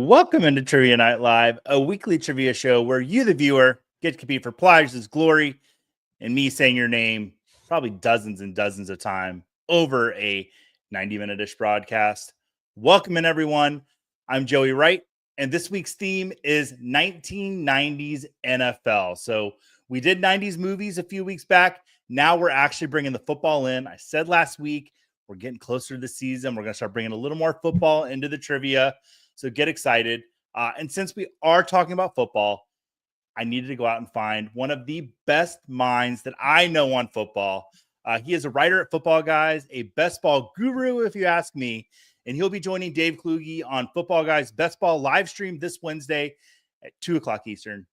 Welcome into Trivia Night Live, a weekly trivia show where you, the viewer, get to compete for prizes, glory, and me saying your name probably dozens and dozens of times over a 90-minute-ish broadcast. Welcome in, everyone. I'm Joey Wright, and this week's theme is 1990s NFL. So we did 90s movies a few weeks back. Now we're actually bringing the football in. I said last week, we're getting closer to the season. We're going to start bringing a little more football into the trivia. So get excited. And since we are talking about football, I needed to go out and find one of the best minds that I know on football. He is a writer at Football Guys, a best ball guru, if you ask me. And he'll be joining Dave Kluge on Football Guys Best Ball live stream this Wednesday at 2 o'clock Eastern.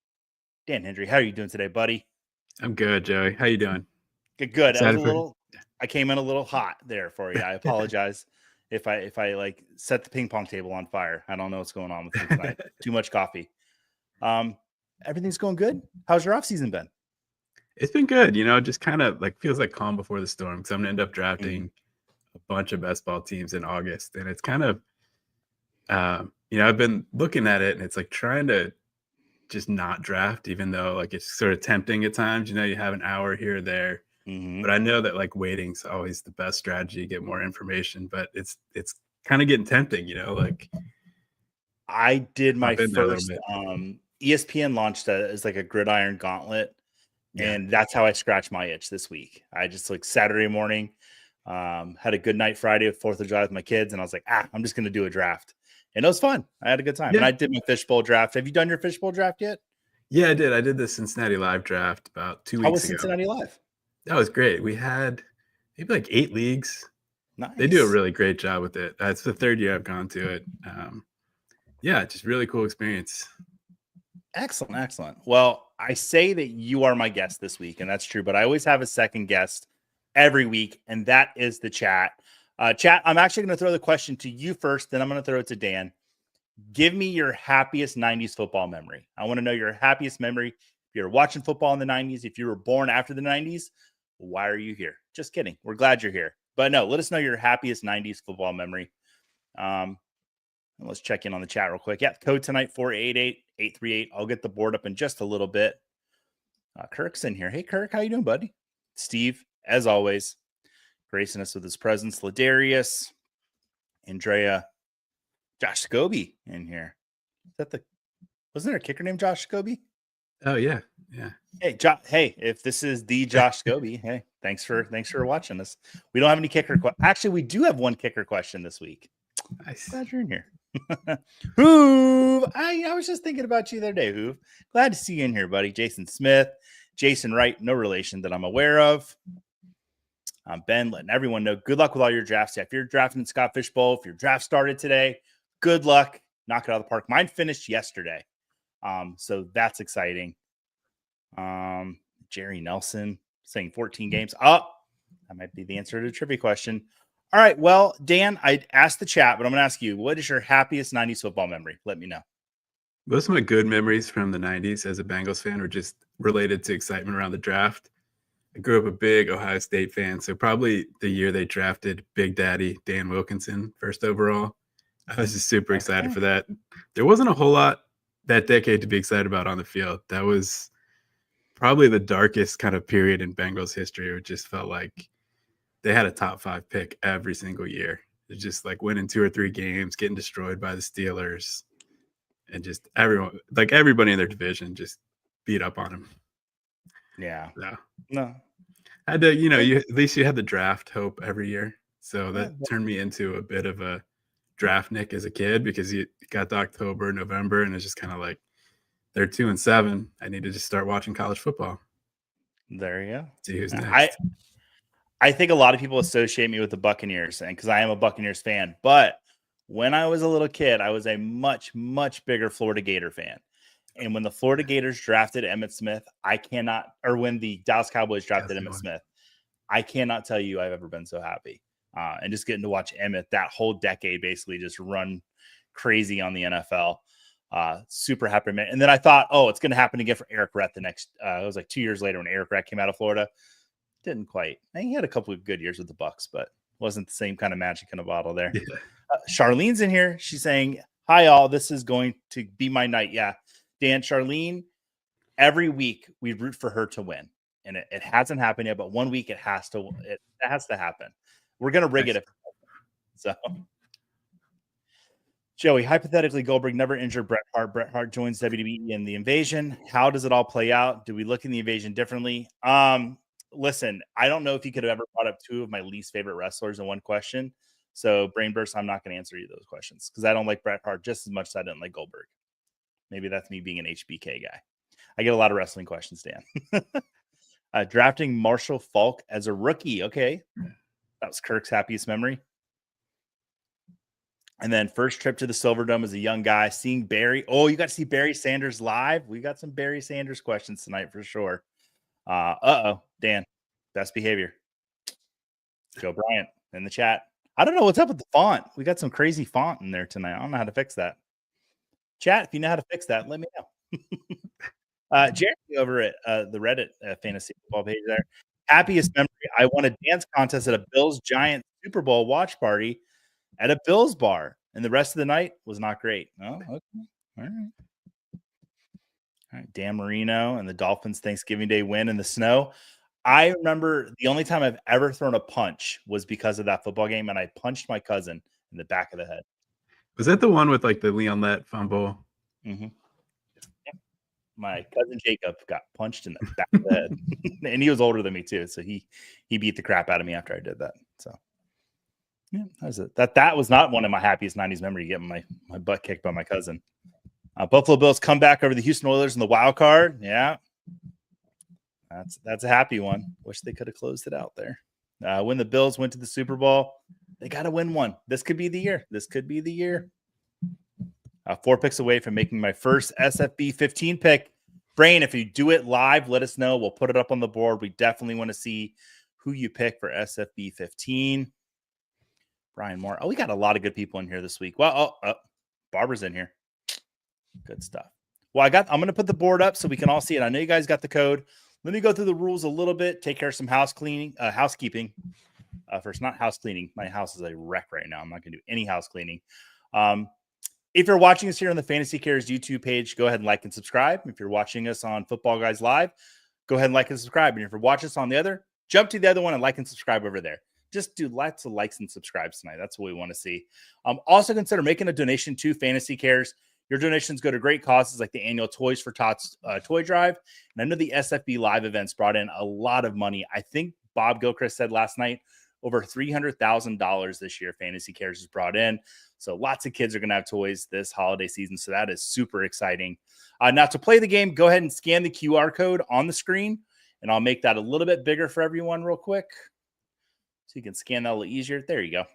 Dan Hindery, how are you doing today, buddy? I'm good, Joey. How you doing? Good. I came in a little hot there for you. I apologize if I like set the ping pong table on fire. I don't know what's going on with me tonight. Too much coffee. Everything's going good. How's your off season been? It's been good. Just kind of like feels like calm before the storm. Because I'm gonna end up drafting a bunch of best ball teams in August, and it's kind of, I've been looking at it, and it's like trying to just not draft, even though like it's sort of tempting at times. You have an hour here or there. But I know that like waiting's always the best strategy to get more information, but it's kind of getting tempting, like I did my first ESPN launched as like a gridiron gauntlet, and that's how I scratched my itch this week. I just like Saturday morning, had a good night Friday of 4th of July with my kids, and I was like, I'm just gonna do a draft. And it was fun. I had a good time. And I did my fishbowl draft. Have you done your fishbowl draft yet? Yeah, I did. I did the Cincinnati Live draft about 2 weeks ago. How was Cincinnati Live? That was great. We had maybe like 8 leagues. Nice. They do a really great job with it. It's the third year I've gone to it. Just really cool experience. Excellent. Well, I say that you are my guest this week, and that's true, but I always have a second guest every week, and that is the chat. Chat, I'm actually going to throw the question to you first, then I'm going to throw it to Dan. Give me your happiest 90s football memory. I want to know your happiest memory. If you're watching football in the 90s, if you were born after the 90s, why are you here? Just kidding. We're glad you're here. But no, let us know your happiest 90s football memory. And let's check in on the chat real quick. Yeah, code tonight 488-838. I'll get the board up in just a little bit. Kirk's in here. Hey, Kirk, how you doing, buddy? Steve, as always, gracing us with his presence. Ladarius, Andrea, Josh Scobie in here. Wasn't there a kicker named Josh Scobie? Oh yeah. Hey, if this is the Josh Scobie, hey, thanks for watching us. We don't have any kicker. Actually, we do have one kicker question this week. Nice. Glad you're in here. Hoove, I was just thinking about you the other day, Hoove. Glad to see you in here, buddy. Jason Smith, Jason Wright, no relation that I'm aware of. Ben, letting everyone know, good luck with all your drafts. If you're drafting Scott Fishbowl, if your draft started today, good luck. Knock it out of the park. Mine finished yesterday. So that's exciting. Jerry Nelson saying 14 games. That might be the answer to the trivia question. All right. Well, Dan, I asked the chat, but I'm going to ask you, what is your happiest 90s football memory? Let me know. Most of my good memories from the 90s as a Bengals fan were just related to excitement around the draft. I grew up a big Ohio State fan, so probably the year they drafted Big Daddy Dan Wilkinson first overall. I was just super excited for that. There wasn't a whole lot that decade to be excited about on the field. That was probably the darkest kind of period in Bengals history. It just felt like they had a top 5 pick every single year. It just like winning 2 or 3 games, getting destroyed by the Steelers, and just everybody in their division just beat up on them. Yeah. No. I had to, at least you had the draft hope every year. So that turned me into a bit of a draft Nick as a kid, because you got to October, November, and it's just kind of like, they're 2-7. I need to just start watching college football. There you go. See who's next. I think a lot of people associate me with the Buccaneers, and because I am a Buccaneers fan. But when I was a little kid, I was a much, much bigger Florida Gator fan. And when the Florida Gators drafted Emmitt Smith, when the Dallas Cowboys drafted Emmitt Smith, I cannot tell you I've ever been so happy. And just getting to watch Emmitt that whole decade basically just run crazy on the NFL. Super happy, man. And then I thought, it's going to happen again for Eric Rett it was like 2 years later when Eric Rett came out of Florida. Didn't quite. And he had a couple of good years with the Bucs, but wasn't the same kind of magic in a bottle there. Yeah. Charlene's in here. She's saying, Hi, all. This is going to be my night. Yeah. Dan, Charlene, every week we root for her to win. And it hasn't happened yet, but 1 week it has to happen. We're going to rig it. So, Joey, hypothetically, Goldberg never injured Bret Hart. Bret Hart joins WWE in the Invasion. How does it all play out? Do we look in the Invasion differently? Listen, I don't know if you could have ever brought up two of my least favorite wrestlers in one question. So, Brain Burst, I'm not going to answer you those questions because I don't like Bret Hart just as much as I didn't like Goldberg. Maybe that's me being an HBK guy. I get a lot of wrestling questions, Dan. Drafting Marshall Falk as a rookie. Okay. That was Kirk's happiest memory. And then first trip to the Silverdome as a young guy, seeing Barry. Oh, you got to see Barry Sanders live. We got some Barry Sanders questions tonight for sure. Dan, best behavior. Joe Bryant in the chat. I don't know what's up with the font. We got some crazy font in there tonight. I don't know how to fix that. Chat, if you know how to fix that, let me know. Jeremy over at the Reddit fantasy football page there. Happiest memory. I won a dance contest at a Bills Giants Super Bowl watch party at a Bills bar, and the rest of the night was not great. Oh, okay. All right. Dan Marino and the Dolphins Thanksgiving Day win in the snow. I remember the only time I've ever thrown a punch was because of that football game, and I punched my cousin in the back of the head. Was that the one with like the Leon Lett fumble? Mm-hmm. Yeah. My cousin Jacob got punched in the back of the head, and he was older than me too, so he beat the crap out of me after I did that. So yeah, that was it. That was not one of my happiest 90s memory, getting my butt kicked by my cousin. Buffalo Bills come back over the Houston Oilers in the wild card. Yeah, that's a happy one. Wish they could have closed it out there. When the Bills went to the Super Bowl, they got to win one. This could be the year. 4 picks away from making my first SFB 15 pick. Brain, if you do it live, let us know. We'll put it up on the board. We definitely want to see who you pick for SFB 15. Brian Moore. Oh, we got a lot of good people in here this week. Well, Barbara's in here. Good stuff. Well, I'm going to put the board up so we can all see it. I know you guys got the code. Let me go through the rules a little bit. Take care of some housekeeping. First, not house cleaning. My house is a wreck right now. I'm not going to do any house cleaning. If you're watching us here on the Fantasy Cares YouTube page, go ahead and like and subscribe. If you're watching us on Football Guys Live, go ahead and like and subscribe. And if you're watching us on the other, jump to the other one and like and subscribe over there. Just do lots of likes and subscribes tonight. That's what we want to see. Also consider making a donation to Fantasy Cares. Your donations go to great causes like the annual Toys for Tots toy drive. And I know the SFB live events brought in a lot of money. I think Bob Gilchrist said last night, over $300,000 this year Fantasy Cares has brought in. So lots of kids are going to have toys this holiday season. So that is super exciting. Now to play the game, go ahead and scan the QR code on the screen. And I'll make that a little bit bigger for everyone real quick. So you can scan that a little easier. There you go.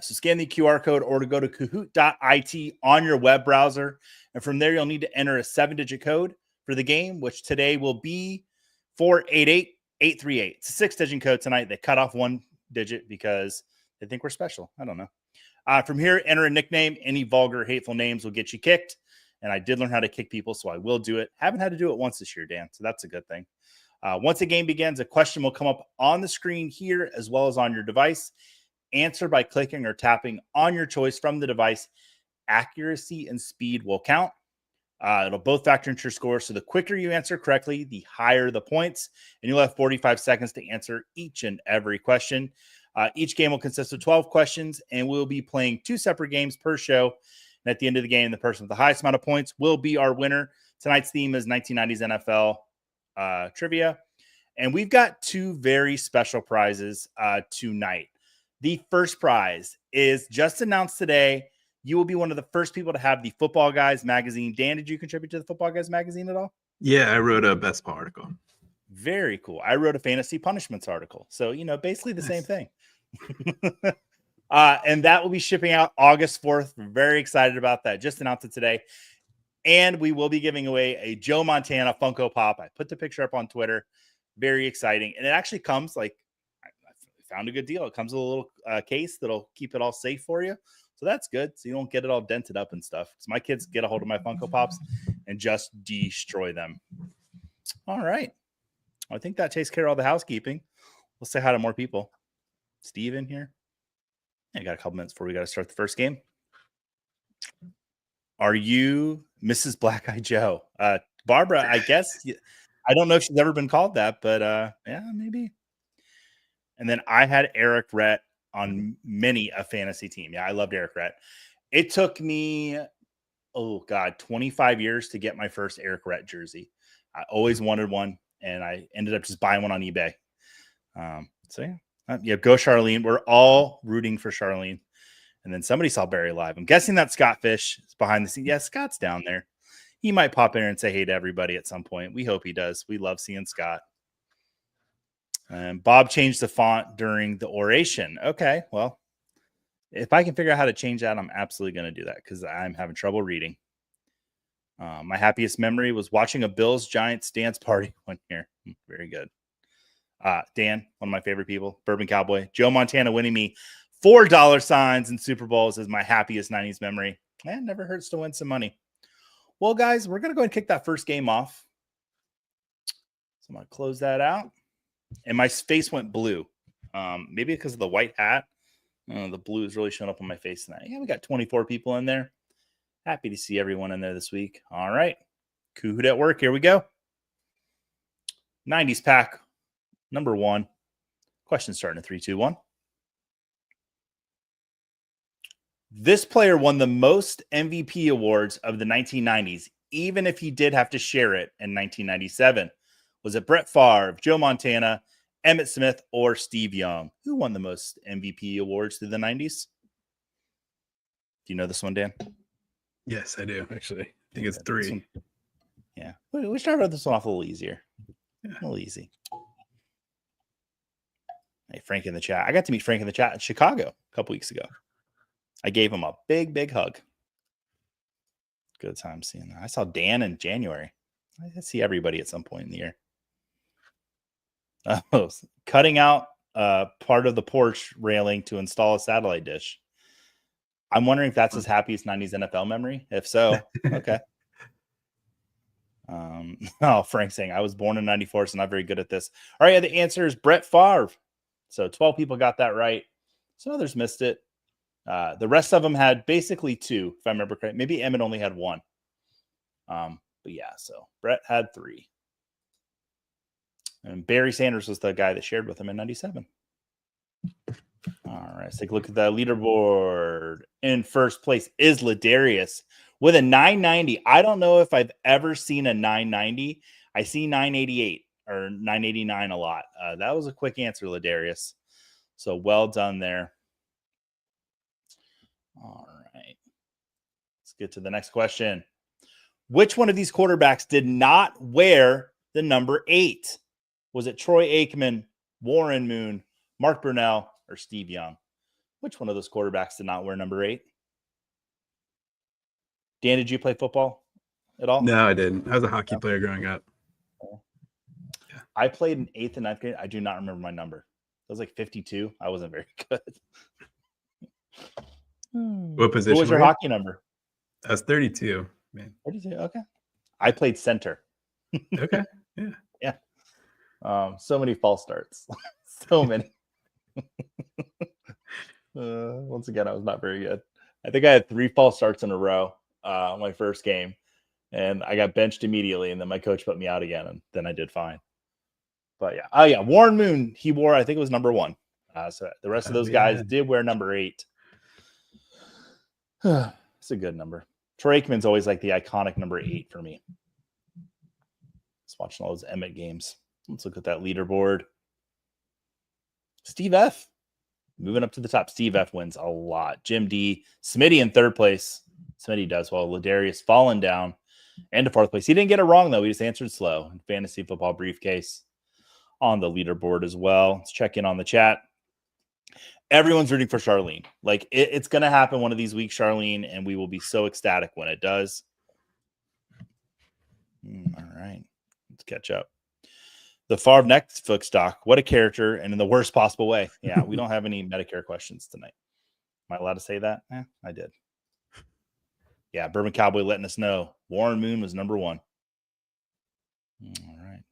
So scan the QR code or to go to Kahoot.it on your web browser. And from there, you'll need to enter a 7-digit code for the game, which today will be 488838. It's a 6-digit code tonight. They cut off 1 digit because they think we're special. I don't know. From here, enter a nickname. Any vulgar, hateful names will get you kicked. And I did learn how to kick people, so I will do it. Haven't had to do it once this year, Dan, so that's a good thing. Once the game begins, a question will come up on the screen here as well as on your device. Answer by clicking or tapping on your choice from the device. Accuracy and speed will count. It'll both factor into your score. So the quicker you answer correctly, the higher the points. And you'll have 45 seconds to answer each and every question. Each game will consist of 12 questions, and we'll be playing 2 separate games per show. And at the end of the game, the person with the highest amount of points will be our winner. Tonight's theme is 1990s NFL trivia. And we've got 2 very special prizes tonight. The first prize is just announced today. You will be one of the first people to have the Football Guys magazine. Dan, did you contribute to the Football Guys magazine at all? Yeah, I wrote a best ball article. Very cool. I wrote a fantasy punishments article. So, basically the same thing. And that will be shipping out August 4th. We're very excited about that. Just announced it today. And we will be giving away a Joe Montana Funko Pop. I put the picture up on Twitter. Very exciting. And it actually comes I found a good deal. It comes with a little case that'll keep it all safe for you. So that's good. So you don't get it all dented up and stuff. So my kids get a hold of my Funko Pops and just destroy them. All right. I think that takes care of all the housekeeping. We'll say hi to more people. Steve in here. I got a couple minutes before we got to start the first game. Are you Mrs. Black Eye Joe? Barbara, I guess. I don't know if she's ever been called that, but yeah, maybe. And then I had Eric Rhett on many a fantasy team. Yeah, I loved Eric Rhett. It took me, 25 years to get my first Eric Rhett jersey. I always wanted one, and I ended up just buying one on eBay. So yeah, go Charlene. We're all rooting for Charlene. And then somebody saw Barry live. I'm guessing that Scott Fish is behind the scenes. Yeah, Scott's down there. He might pop in and say hey to everybody at some point. We hope he does. We love seeing Scott. And Bob changed the font during the oration. Okay, well, if I can figure out how to change that, I'm absolutely going to do that because I'm having trouble reading. My happiest memory was watching a Bills Giants dance party one year. Very good. Dan, one of my favorite people, Bourbon Cowboy, Joe Montana winning me $4 in Super Bowls is my happiest 90s memory. And never hurts to win some money. Well, guys, we're going to go ahead and kick that first game off. So I'm going to close that out. And my face went blue. Maybe because of the white hat. The blue is really showing up on my face tonight. Yeah, we got 24 people in there. Happy to see everyone in there this week. All right. Kahoot at work. Here we go. 90s pack. Number 1. Question starting in 3, 2, 1. This player won the most MVP awards of the 1990s, even if he did have to share it in 1997. Was it Brett Favre, Joe Montana, Emmitt Smith, or Steve Young? Who won the most MVP awards through the 90s? Do you know this one, Dan? Yes, I do, actually. I think it's 3. Yeah. We start with this one off a little easier. A little easy. Hey, Frank in the chat. I got to meet Frank in the chat in Chicago a couple weeks ago. I gave him a big, big hug. Good time seeing that. I saw Dan in January. I see everybody at some point in the year. Cutting out part of the porch railing to install a satellite dish. I'm wondering if that's his happiest 90s NFL memory. If so, okay. Frank's saying, I was born in 94, so not very good at this. All right, the answer is Brett Favre. So 12 people got that right. Some others missed it. The rest of them had basically 2, if I remember correctly. Maybe Emmitt only had 1. But yeah, so Brett had 3. And Barry Sanders was the guy that shared with him in 97. All right, let's take a look at the leaderboard. In first place is Ladarius with a 990. I don't know if I've ever seen a 990. I see 988 or 989 a lot. That was a quick answer, Ladarius. So well done there. All right. Let's get to the next question. Which one of these quarterbacks did not wear the number 8? Was it Troy Aikman, Warren Moon, Mark Brunell, or Steve Young? Which one of those quarterbacks did not wear number 8? Dan, did you play football at all? No, I didn't. I was a hockey player growing up. Yeah. I played in 8th and 9th grade. I do not remember my number. It was like 52. I wasn't very good. What position? What was your hockey number? I was 32. Man. 32. Okay. I played center. Okay. Yeah. Yeah. So many false starts. So many. Once again, I was not very good. I think I had 3 false starts in a row my first game, and I got benched immediately, and then my coach put me out again, and then I did fine. But yeah. Oh yeah, Warren Moon, he wore, I think it was number 1. So the rest of those guys did wear number 8. It's a good number. Troy Aikman's always like the iconic number 8 for me. Just watching all those Emmitt games. Let's look at that leaderboard. Steve F. Moving up to the top. Steve F wins a lot. Jim D. Smitty in 3rd place. Smitty does well. Ladarius falling down and to 4th place. He didn't get it wrong, though. He just answered slow. Fantasy football briefcase on the leaderboard as well. Let's check in on the chat. Everyone's rooting for Charlene. Like, it's going to happen one of these weeks, Charlene, and we will be so ecstatic when it does. All right. Let's catch up. The Favre Netflix doc. What a character, and in the worst possible way. Yeah, we don't have any Medicare questions tonight. Am I allowed to say that? Yeah, I did. Yeah, Bourbon Cowboy letting us know Warren Moon was number 1. All right.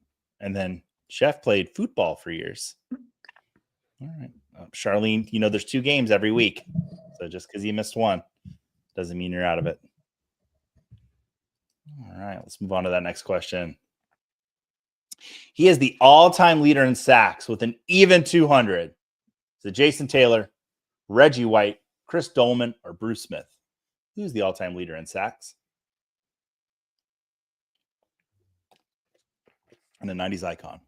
And then Chef played football for years. All right. Charlene, there's 2 games every week. So just because you missed one doesn't mean you're out of it. right, let's move on to that next question. He is the all-time leader in sacks with an even 200. Is it Jason Taylor, Reggie White, Chris Dolman, or Bruce Smith? Who's the all-time leader in sacks? And a 90s icon.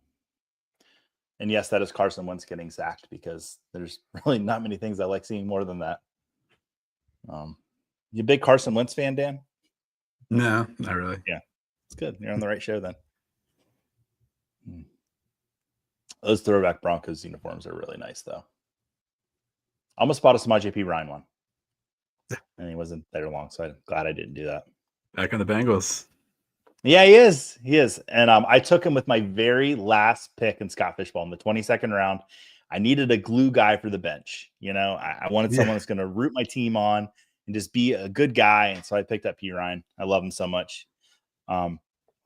And yes, that is Carson Wentz getting sacked because there's really not many things I like seeing more than that. You a big Carson Wentz fan, Dan? No, not really. Yeah, it's good. You're on the right show then. Those throwback Broncos uniforms are really nice, though. I almost bought a Samaje P. Ryan one, and he wasn't there long, so I'm glad I didn't do that. Back on the Bengals. Yeah, he is. He is. And I took him with my very last pick in Scott Fishbowl in the 22nd round. I needed a glue guy for the bench. You know, I wanted someone that's going to root my team on and just be a good guy. And so I picked up P. Ryan. I love him so much. And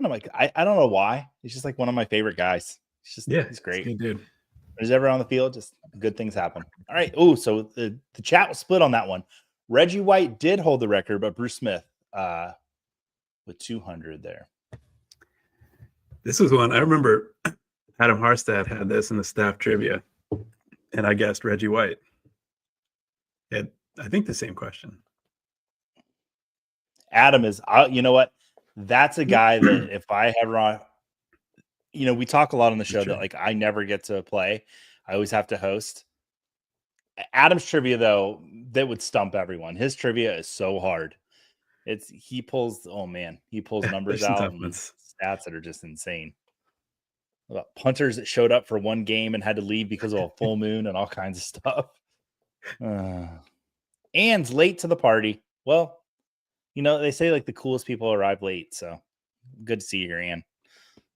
I'm like, I don't know why. He's just like one of my favorite guys. He's great. He's a good dude. There's ever on the field, just good things happen. All right. Oh, so the chat was split on that one. Reggie White did hold the record, but Bruce Smith with 200 there. This was one I remember. Adam Harstad had this in the staff trivia, and I guessed Reggie White. I think the same question. Adam is, you know what? That's a guy that if I ever on, you know, we talk a lot on the show that like I never get to play. I always have to host. Adam's trivia, though, that would stump everyone. His trivia is so hard. He pulls numbers out and stats that are just insane. About punters that showed up for one game and had to leave because of a full moon and all kinds of stuff. Ann's late to the party. Well, you know, they say like the coolest people arrive late. So good to see you here, Ann.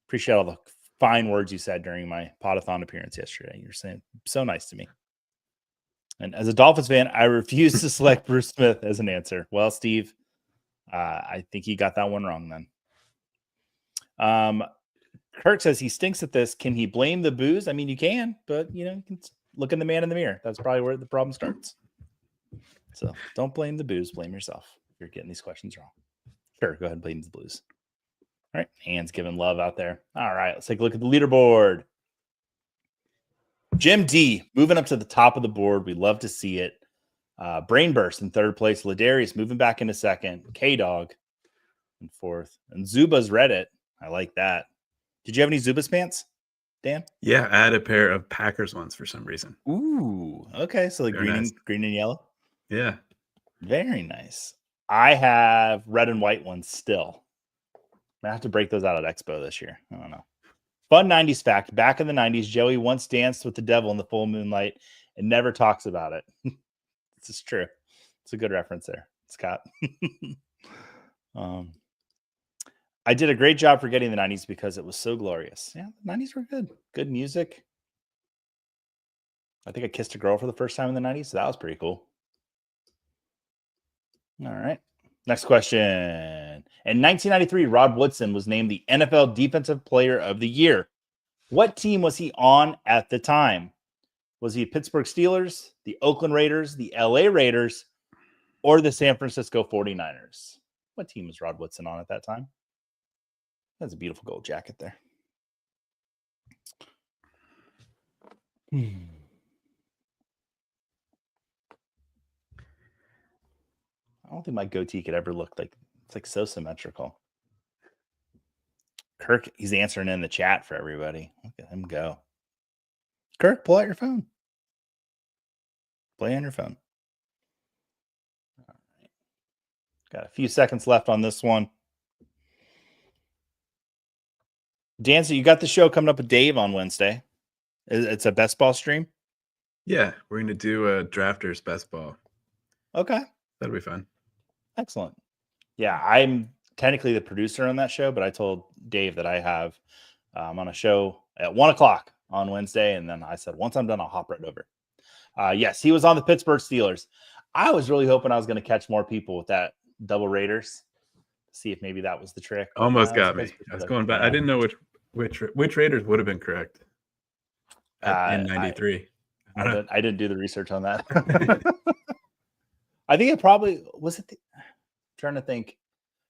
Appreciate all the fine words you said during my Podathon appearance yesterday. You're saying so nice to me. And as a Dolphins fan, I refuse to select Bruce Smith as an answer. Well, Steve, I think he got that one wrong then. Kirk says he stinks at this. Can he blame the booze? I mean, you can, but you know, you can look in the man in the mirror. That's probably where the problem starts. So don't blame the booze, blame yourself. If you're getting these questions wrong. Sure, go ahead and blame the blues. All right, Ann's giving love out there. All right, let's take a look at the leaderboard. Jim D moving up to the top of the board. We love to see it. Brainburst in third place. Ladarius moving back into second. K-Dog in fourth. And Zuba's Reddit. I like that. Did you have any Zuba's pants, Dan? Yeah, I had a pair of Packers ones for some reason. Ooh, okay. So like green and yellow? Yeah. Very nice. I have red and white ones still. I have to break those out at Expo this year. I don't know. Fun 90s fact. Back in the 90s, Joey once danced with the devil in the full moonlight and never talks about it. This is true. It's a good reference there, Scott. I did a great job forgetting the 90s because it was so glorious. Yeah, the 90s were good. Good music. I think I kissed a girl for the first time in the 90s, so that was pretty cool. All right. Next question. In 1993, Rod Woodson was named the NFL Defensive Player of the Year. What team was he on at the time? Was he Pittsburgh Steelers, the Oakland Raiders, the LA Raiders, or the San Francisco 49ers? What team was Rod Woodson on at that time? That's a beautiful gold jacket there. I don't think my goatee could ever look like it's like so symmetrical. Kirk, he's answering in the chat for everybody. Look at him go. Kirk, pull out your phone. Play on your phone. All right. Got a few seconds left on this one. Dan, so you got the show coming up with Dave on Wednesday. It's a best ball stream? Yeah, we're going to do a drafters best ball. Okay. That'll be fun. Excellent. Yeah, I'm technically the producer on that show, but I told Dave that I have on a show at 1:00 on Wednesday. And then I said, once I'm done, I'll hop right over. Yes, he was on the Pittsburgh Steelers. I was really hoping I was going to catch more people with that double Raiders. See if maybe that was the trick. Almost got me. I was going back. I didn't know which Raiders would have been correct in 93. I didn't do the research on that. I think it probably was it. Trying to think,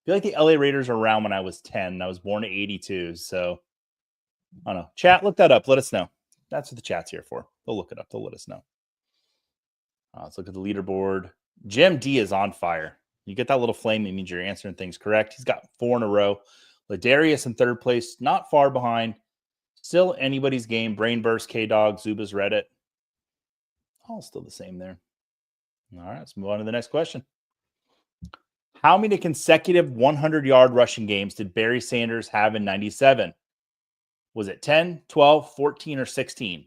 feel like the LA Raiders are around when I was 10. I was born in 82. So I don't know. Chat, look that up. Let us know. That's what the chat's here for. They'll look it up. They'll let us know. Let's look at the leaderboard. Jim D is on fire. You get that little flame, it means you're answering things correct. He's got 4 in a row. Ladarius in 3rd place, not far behind. Still anybody's game. Brainburst, K-Dog, Zuba's Reddit. All still the same there. All right, let's move on to the next question. How many consecutive 100-yard rushing games did Barry Sanders have in 97? Was it 10, 12, 14, or 16?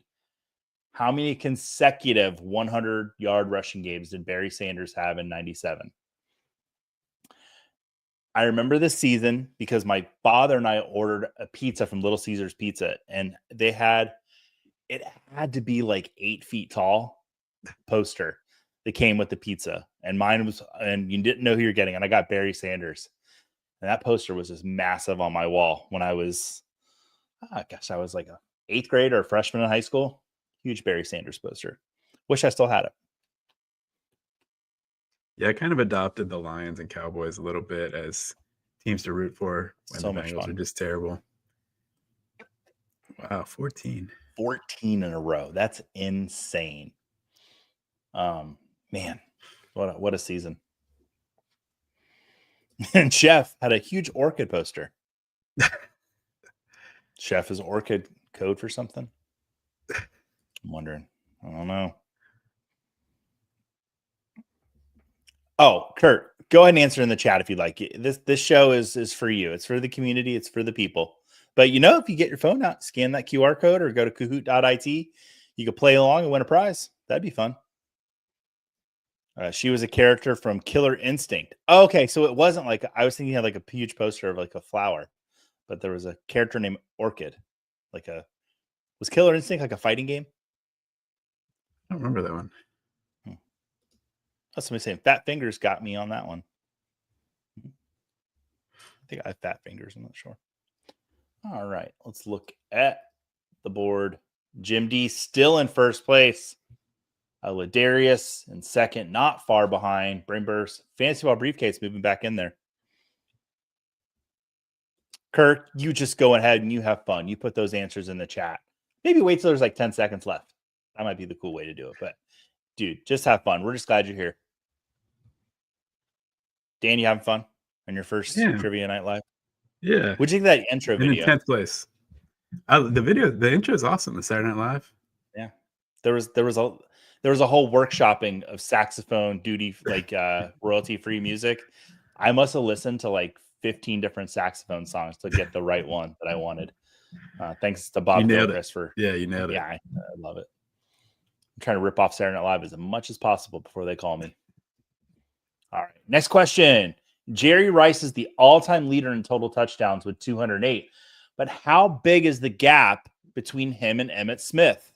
How many consecutive 100-yard rushing games did Barry Sanders have in 97? I remember this season because my father and I ordered a pizza from Little Caesars Pizza, and it had to be like 8 feet tall poster that came with the pizza. And mine was, and you didn't know who you're getting. And I got Barry Sanders. And that poster was just massive on my wall when I was, I was like a 8th grade or a freshman in high school. Huge Barry Sanders poster. Wish I still had it. Yeah, I kind of adopted the Lions and Cowboys a little bit as teams to root for when the Bengals are just terrible. Wow, 14. 14 in a row. That's insane. Man, what a season. And Chef had a huge orchid poster. Chef is orchid code for something? I'm wondering. I don't know. Oh, Kurt, go ahead and answer in the chat if you'd like. This show is for you. It's for the community. It's for the people. But if you get your phone out, scan that QR code or go to Kahoot.it, you can play along and win a prize. That'd be fun. She was a character from Killer Instinct. Oh, okay, so it wasn't like, I was thinking of like a huge poster of like a flower, but there was a character named Orchid. Was Killer Instinct like a fighting game? I don't remember that one. That's somebody saying Fat Fingers got me on that one. I think I have Fat Fingers. I'm not sure. All right, let's look at the board. Jim D still in 1st place. Ladarius in 2nd, not far behind. Brainburst, Fantasy Ball Briefcase moving back in there. Kirk, you just go ahead and you have fun. You put those answers in the chat. Maybe wait till there's like 10 seconds left. That might be the cool way to do it. But, dude, just have fun. We're just glad you're here. Dan, you having fun on your first Trivia Night Live? Yeah. What'd you think of that intro video? In 10th place. The intro is awesome. The Saturday Night Live. Yeah. There was a whole workshopping of saxophone duty, like royalty-free music. I must have listened to like 15 different saxophone songs to get the right one that I wanted. Thanks to Bob Gilchrist for. Yeah, you nailed it. Yeah, I love it. I'm trying to rip off Saturday Night Live as much as possible before they call me. All right, next question. Jerry Rice is the all-time leader in total touchdowns with 208. But how big is the gap between him and Emmitt Smith?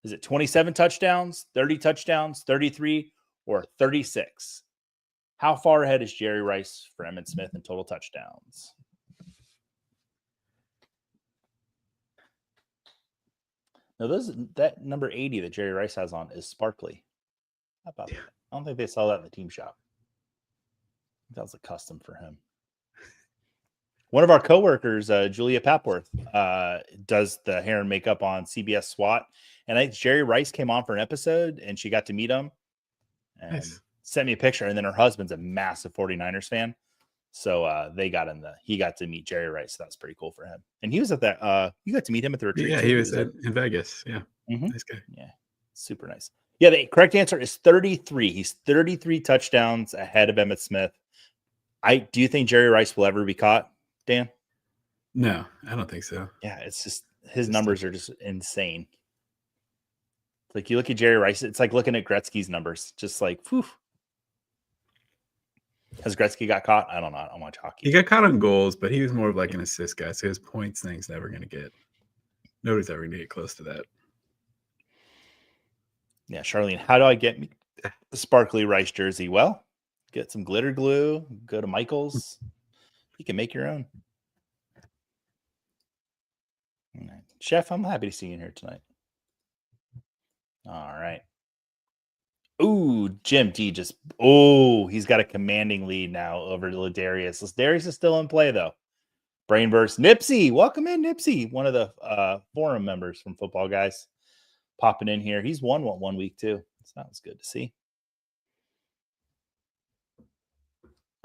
Is it 27 touchdowns, 30 touchdowns, 33, or 36? How far ahead is Jerry Rice for Emmitt Smith in total touchdowns? Now, that number 80 that Jerry Rice has on is sparkly. How about that? I don't think they sell that in the team shop. That was a custom for him. One of our coworkers, Julia Papworth, does the hair and makeup on CBS SWAT. And Jerry Rice came on for an episode, and she got to meet him and sent me a picture. And then her husband's a massive 49ers fan. So he got to meet Jerry Rice. So that's pretty cool for him. And he was at that. You got to meet him at the retreat. Yeah, he was in Vegas. Yeah. Mm-hmm. Nice guy. Yeah. Super nice. Yeah. The correct answer is 33. He's 33 touchdowns ahead of Emmitt Smith. Do you think Jerry Rice will ever be caught, Dan? No, I don't think so. Yeah. It's just, his numbers are just insane. Like you look at Jerry Rice, it's like looking at Gretzky's numbers, just like, whew. Has Gretzky got caught? I don't know. I don't watch hockey. He got caught on goals, but he was more of like an assist guy. So his points thing's never going to get. Nobody's ever going to get close to that. Yeah, Charlene, how do I get the sparkly Rice jersey? Well, get some glitter glue, go to Michael's. You can make your own. All right. Chef, I'm happy to see you in here tonight. All right. Ooh, Jim D just he's got a commanding lead now over Ladarius. Ladarius is still in play though. Brainburst, Nipsey, welcome in, Nipsey, one of the forum members from Football Guys, popping in here. He's won one week too. So that was good to see.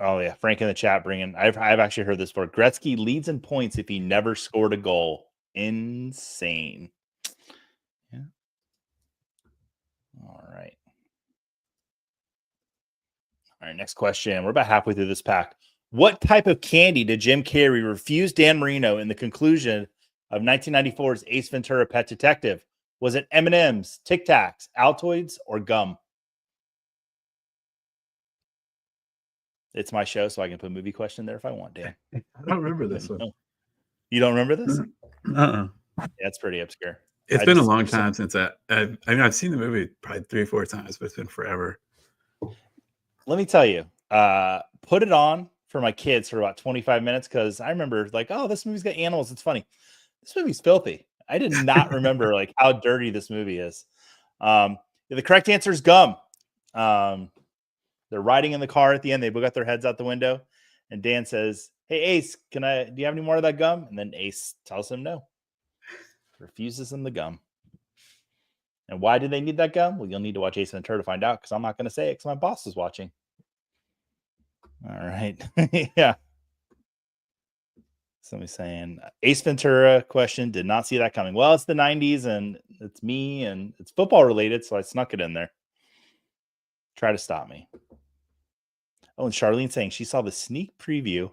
Oh yeah, Frank in the chat bringing. I've actually heard this before. Gretzky leads in points if he never scored a goal. Insane. Yeah. All right. All right. Next question. We're about halfway through this pack. What type of candy did Jim Carrey refuse Dan Marino in the conclusion of 1994's Ace Ventura: Pet Detective? Was it M&M's, Tic Tacs, Altoids, or gum? It's my show, so I can put a movie question there if I want, Dan. I don't remember this one. You don't remember this? Uh-uh. Yeah, it's pretty obscure. It's been a long time since I've seen the movie probably 3 or 4 times, but it's been forever. Let me tell you, put it on for my kids for about 25 minutes because I remember like, oh, this movie's got animals. It's funny. This movie's filthy. I did not remember like how dirty this movie is. The correct answer is gum. They're riding in the car at the end. They got their heads out the window, and Dan says, "Hey Ace, do you have any more of that gum?" And then Ace tells him no. Refuses him the gum. And why do they need that gum? Well, you'll need to watch Ace Ventura to find out because I'm not going to say it because my boss is watching. All right. Yeah. Somebody's saying Ace Ventura question, did not see that coming. Well, it's the 90s and it's me and it's football related, so I snuck it in there. Try to stop me. Oh, and Charlene saying she saw the sneak preview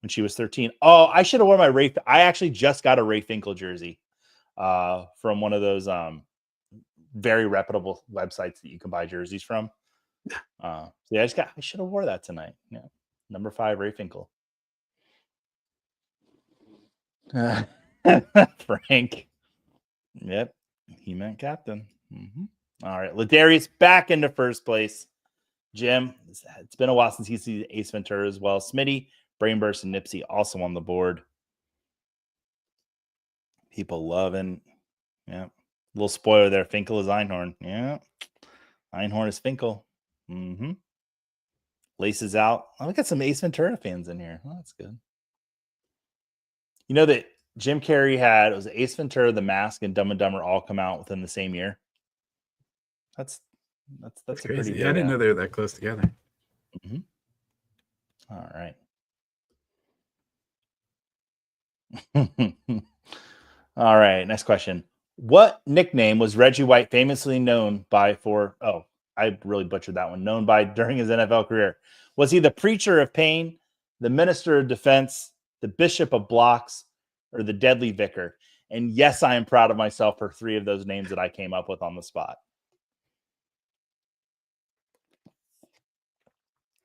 when she was 13. Oh, I should have worn my Ray. I actually just got a Ray Finkel jersey from one of those very reputable websites that you can buy jerseys from. So yeah, I should have wore that tonight. Yeah, number 5 Ray Finkel. Frank. Yep, he meant captain. All right, Ladarius back into first place. Jim, it's been a while since he's seen Ace Ventura as well. Smitty, Brainburst, and Nipsey also on the board. People loving. Yeah. Little spoiler there. Finkel is Einhorn. Yeah. Einhorn is Finkel. Laces out. Oh, we got some Ace Ventura fans in here. Oh, that's good. You know that Jim Carrey it was Ace Ventura, The Mask, and Dumb and Dumber all come out within the same year. That's crazy. Pretty big, I didn't know they were that close together. All right. All right. Next question. What nickname was Reggie White famously known by I really butchered that one. Known by during his NFL career? Was he the preacher of pain, the minister of defense, the bishop of blocks, or the deadly vicar? And yes, I am proud of myself for 3 of those names that I came up with on the spot.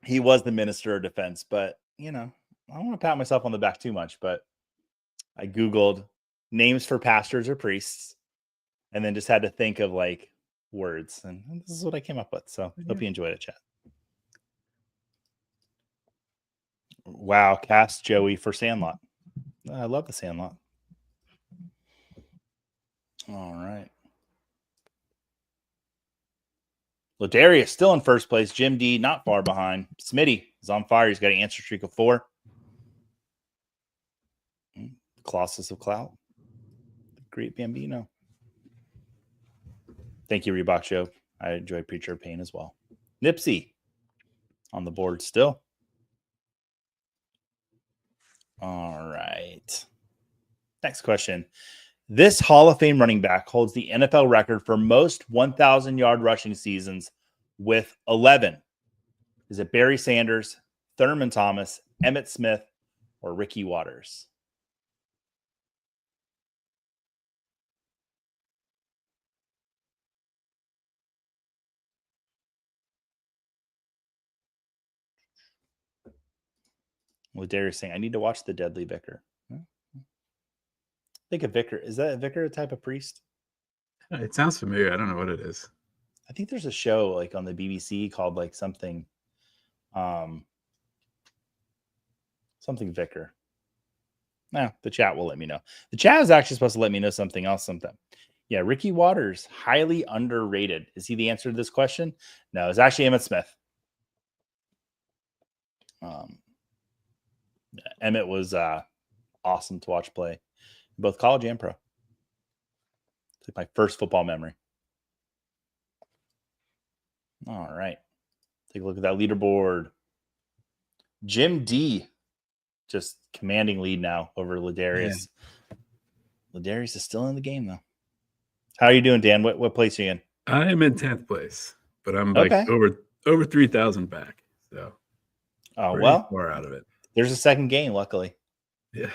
He was the minister of defense, but I don't want to pat myself on the back too much, but I Googled names for pastors or priests and then just had to think of like words. And this is what I came up with. So hope you enjoyed it, chat. Wow. Cast Joey for Sandlot. I love the Sandlot. All right. Ladarius still in first place. Jim D not far behind. Smitty is on fire. He's got an answer streak of 4. Colossus of Clout. Great Bambino. Thank you, Reebok Show. I enjoyed Preacher of Pain as well. Nipsey on the board still. All right. Next question. This Hall of Fame running back holds the NFL record for most 1,000-yard rushing seasons with 11. Is it Barry Sanders, Thurman Thomas, Emmitt Smith, or Ricky Waters? Well, Darius saying, I need to watch The Deadly Vicar. I think a vicar. Is that a vicar a type of priest? It sounds familiar. I don't know what it is. I think there's a show like on the BBC called like something vicar. The chat will let me know. The chat is actually supposed to let me know something else sometime. Yeah, Ricky Waters, highly underrated. Is he the answer to this question? No, it's actually Emmitt Smith. Emmitt was awesome to watch play, both college and pro. It's like my first football memory. All right. Take a look at that leaderboard. Jim D just commanding lead now over Ladarius. Yeah. Ladarius is still in the game, though. How are you doing, Dan? What place are you in? I am in 10th place, but I'm like over 3,000 back. So well, far out of it. There's a second game, luckily. Yeah.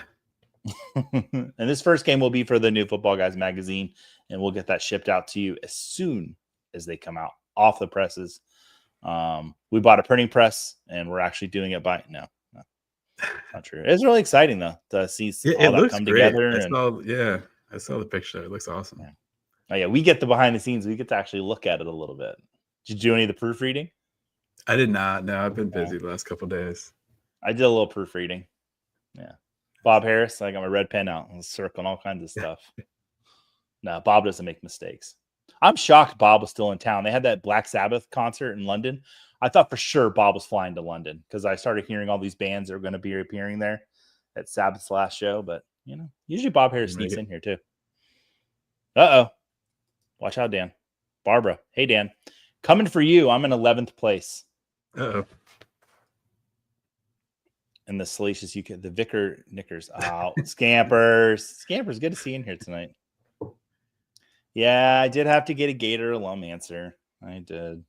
And this first game will be for the new Football Guys magazine, and we'll get that shipped out to you as soon as they come out off the presses. We bought a printing press, and we're actually doing it by no, not true. It's really exciting though to see all that come together. I saw the picture. It looks awesome. Yeah. Oh yeah, we get the behind the scenes. We get to actually look at it a little bit. Did you do any of the proofreading? I did not. No, I've been busy the last couple of days. I did a little proofreading. Yeah. Bob Harris, I got my red pen out and circling all kinds of stuff. No, Bob doesn't make mistakes. I'm shocked Bob was still in town. They had that Black Sabbath concert in London. I thought for sure Bob was flying to London because I started hearing all these bands that are going to be appearing there at Sabbath's last show. But, usually Bob Harris sneaks in here too. Uh-oh. Watch out, Dan. Barbara. Hey, Dan. Coming for you. I'm in 11th place. Uh-oh. And the Salacious UK, the Vicar Knickers. Oh, Scampers. Scampers, good to see you in here tonight. Yeah, I did have to get a Gator alum answer. I did.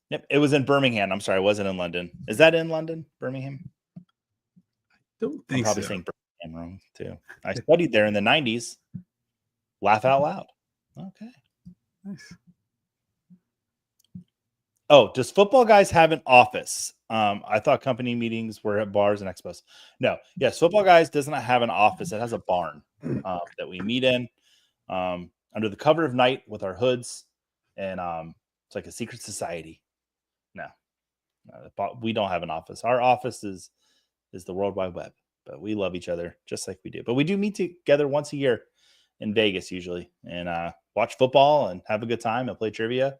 Yep, it was in Birmingham. I'm sorry, it wasn't in London. Is that in London, Birmingham? I don't think I'm probably saying Birmingham wrong, too. I studied there in the 90s. Laugh out loud. Okay. Nice. Oh, does Football Guys have an office? I thought company meetings were at bars and expos. No. Yes, Football Guys does not have an office. It has a barn that we meet in under the cover of night with our hoods. And it's like a secret society. No, we don't have an office. Our office is the World Wide Web. But we love each other just like we do. But we do meet together once a year in Vegas usually and watch football and have a good time and play trivia.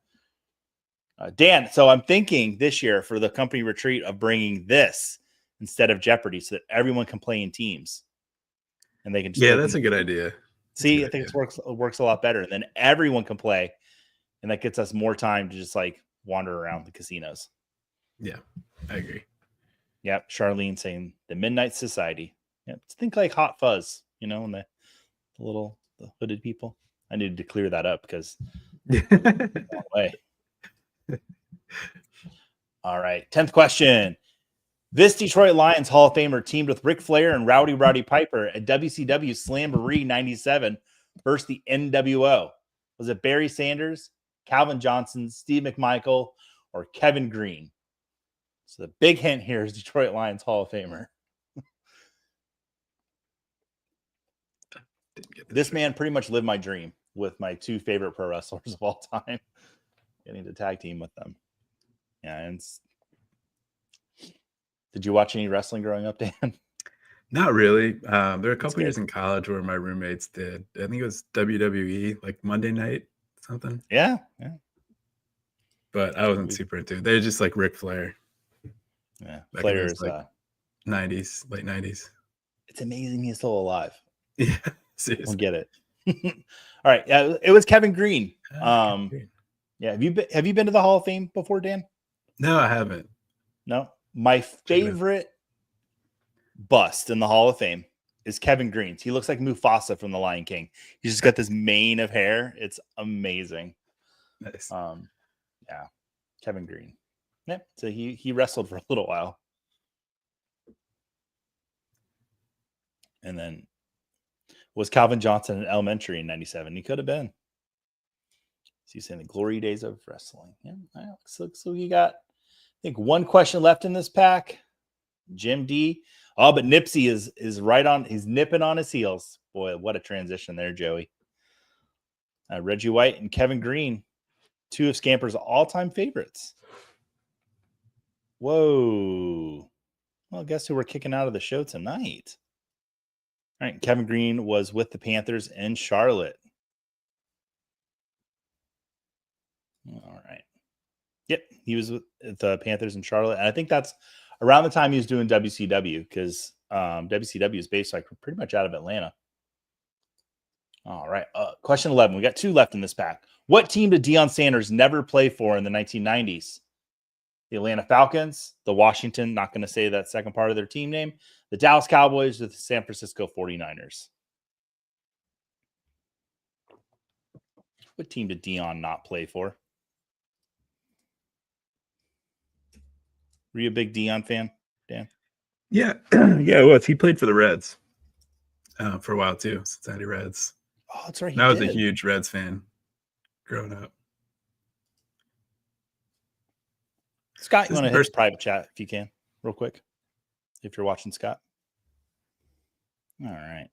Dan, so I'm thinking this year for the company retreat of bringing this instead of Jeopardy so that everyone can play in teams. And they can just that's a good idea. See, I think it works a lot better. And then everyone can play. And that gets us more time to just like wander around the casinos. Yeah, I agree. Yep. Charlene saying the Midnight Society. Yep. Think like Hot Fuzz, and the hooded people. I needed to clear that up because way. All right. 10th question. This Detroit Lions Hall of Famer teamed with Ric Flair and Rowdy Piper at WCW Slamboree 97 versus the NWO. Was it Barry Sanders, Calvin Johnson, Steve McMichael, or Kevin Green? So the big hint here is Detroit Lions Hall of Famer. This man pretty much lived my dream with my two favorite pro wrestlers of all time. Getting to tag team with them. Yeah, and did you watch any wrestling growing up, Dan? Not really. There were a couple years in college where my roommates did. I think it was WWE, like Monday night, something. Yeah. But I wasn't super into it. They were just like Ric Flair. Yeah, Flair is like 90s, late 90s. It's amazing he's still alive. Yeah, seriously. We'll get it. All right, it was Kevin Green. Kevin Green. Yeah, have you been to the Hall of Fame before, Dan? No, I haven't. No, my favorite bust in the Hall of Fame is Kevin Green's. He looks like Mufasa from The Lion King. He's just got this mane of hair. It's amazing. Nice. Yeah, Kevin Green. Yeah, so he wrestled for a little while, and then was Calvin Johnson in Elementary in '97. He could have been. So he's saying the glory days of wrestling. Yeah, so you got, I think, one question left in this pack. Jim D. Oh, but Nipsey is right on. He's nipping on his heels. Boy, what a transition there, Joey. Reggie White and Kevin Green, two of Scamper's all-time favorites. Whoa. Well, guess who we're kicking out of the show tonight? All right. Kevin Green was with the Panthers in Charlotte. All right. Yep. He was with the Panthers in Charlotte. And I think that's around the time he was doing WCW because WCW is based like pretty much out of Atlanta. All right. Question 11. We got 2 left in this pack. What team did Deion Sanders never play for in the 1990s? The Atlanta Falcons, the Washington, not going to say that second part of their team name, the Dallas Cowboys, or the San Francisco 49ers. What team did Deion not play for? Were you a big Deion fan, Dan? Yeah. Yeah, it was. He played for the Reds for a while too, Cincinnati Reds. Oh, that's right. I was a huge Reds fan growing up. Scott, you want to hit the private chat if you can, real quick, if you're watching, Scott? All right.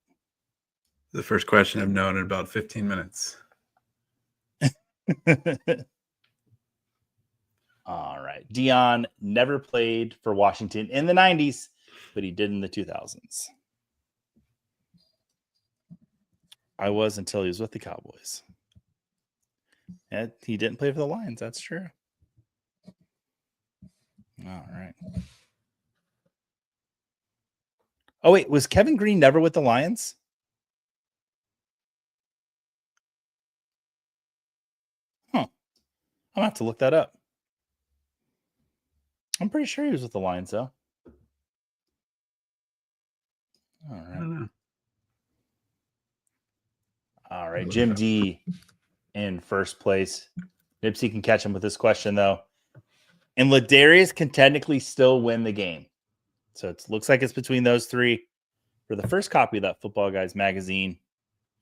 The first question I've known in about 15 minutes. All right. Deion never played for Washington in the 90s, but he did in the 2000s. I was until he was with the Cowboys. And he didn't play for the Lions. That's true. All right. Oh, wait. Was Kevin Green never with the Lions? Huh. I'm going to have to look that up. I'm pretty sure he was with the Lions, though. All right. I don't know. All right. Jim D in first place. Nipsey can catch him with this question, though. And Ladarius can technically still win the game. So it looks like it's between those 3 for the first copy of that Football Guys magazine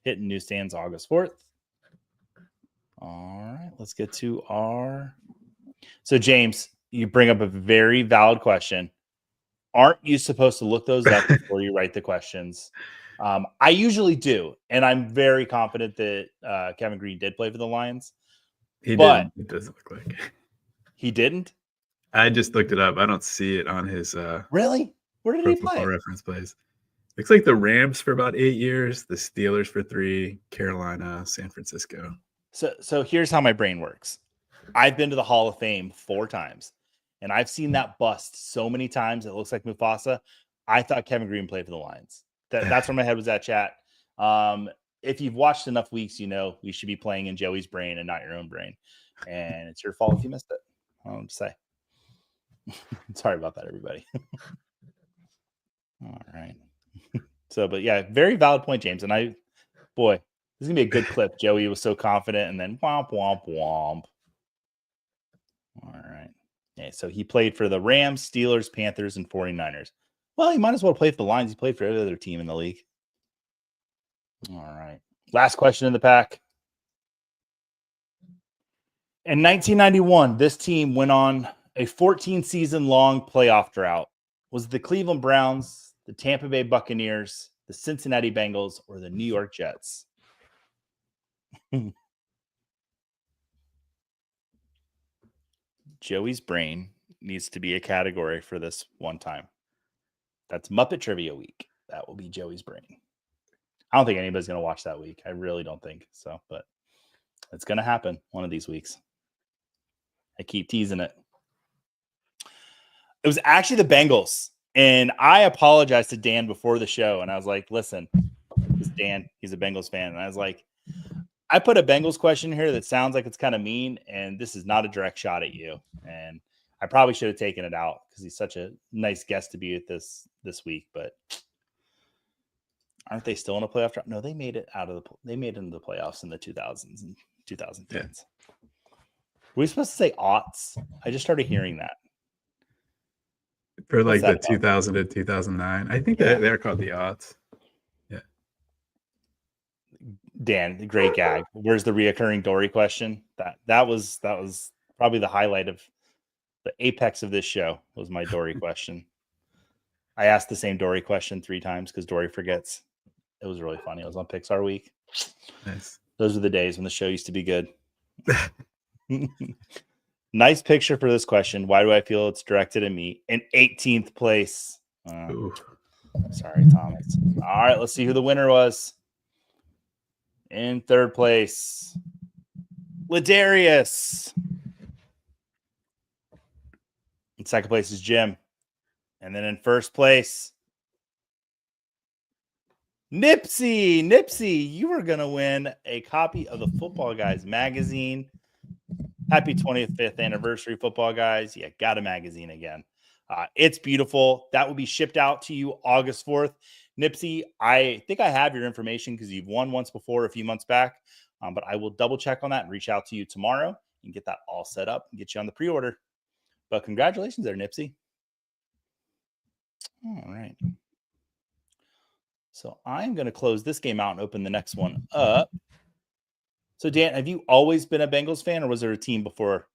hitting newsstands August 4th. All right. Let's get to our... So, James, you bring up a very valid question. Aren't you supposed to look those up before you write the questions? I usually do, and I'm very confident that Kevin Green did play for the Lions. He didn't. It doesn't look like he didn't. I just looked it up. I don't see it on his. Really? Where did he play? Reference plays. Looks like the Rams for about 8 years, the Steelers for 3, Carolina, San Francisco. So here's how my brain works. I've been to the Hall of Fame 4 times, and I've seen that bust so many times. It looks like Mufasa. I thought Kevin Green played for the Lions. That's where my head was at, chat. If you've watched enough weeks, you know we should be playing in Joey's brain and not your own brain. And it's your fault if you missed it. I'll just say. Sorry about that, everybody. All right. So, but yeah, very valid point, James. And this is gonna be a good clip. Joey was so confident, and then womp womp womp. All right. Yeah, so he played for the Rams, Steelers, Panthers, and 49ers. Well, he might as well play for the Lions. He played for every other team in the league. All right. Last question in the pack. In 1991, this team went on a 14-season-long playoff drought. Was it the Cleveland Browns, the Tampa Bay Buccaneers, the Cincinnati Bengals, or the New York Jets? Joey's brain needs to be a category for this one time. That's Muppet Trivia Week. That will be Joey's brain. I don't think anybody's going to watch that week. I really don't think so, but it's going to happen one of these weeks. I keep teasing it. It was actually the Bengals, and I apologized to Dan before the show, and I was like, listen, this Dan, he's a Bengals fan, and I was like, I put a Bengals question here that sounds like it's kind of mean, and this is not a direct shot at you, and I probably should have taken it out because he's such a nice guest to be at this week, but aren't they still in a playoff drought? No, they made it into the playoffs in the 2000s and 2010s. Yeah. Were we supposed to say aughts? I just started hearing that. For like the 2000 to 2009. I think that they're called the aughts. Yeah. Dan, the great gag. Where's the reoccurring Dory question? That was probably the highlight of the apex of this show was my Dory question. I asked the same Dory question 3 times because Dory forgets. It was really funny. It was on Pixar Week. Nice. Those were the days when the show used to be good. Nice picture for this question. Why do I feel it's directed at me? In 18th place. Sorry, Thomas. All right, let's see who the winner was. In third place, Ladarius. In second place is Jim. And then in first place, Nipsey. Nipsey, you are going to win a copy of the Football Guys magazine. Happy 25th anniversary, Football Guys. Yeah, got a magazine again. It's beautiful. That will be shipped out to you August 4th. Nipsey, I think I have your information because you've won once before a few months back. But I will double check on that and reach out to you tomorrow and get that all set up and get you on the pre-order. But congratulations there, Nipsey. All right. So I'm going to close this game out and open the next one up. So, Dan, have you always been a Bengals fan, or was there a team before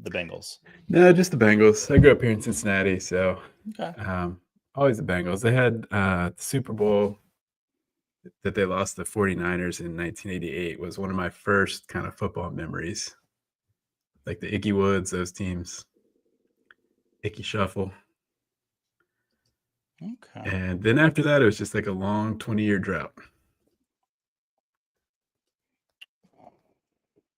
the Bengals? No, just the Bengals. I grew up here in Cincinnati, so Okay. always the Bengals. They had the Super Bowl that they lost the 49ers in 1988 was one of my first kind of football memories. Like the Ickey Woods, those teams. Ickey Shuffle. Okay. And then after that, it was just like a long 20-year drought.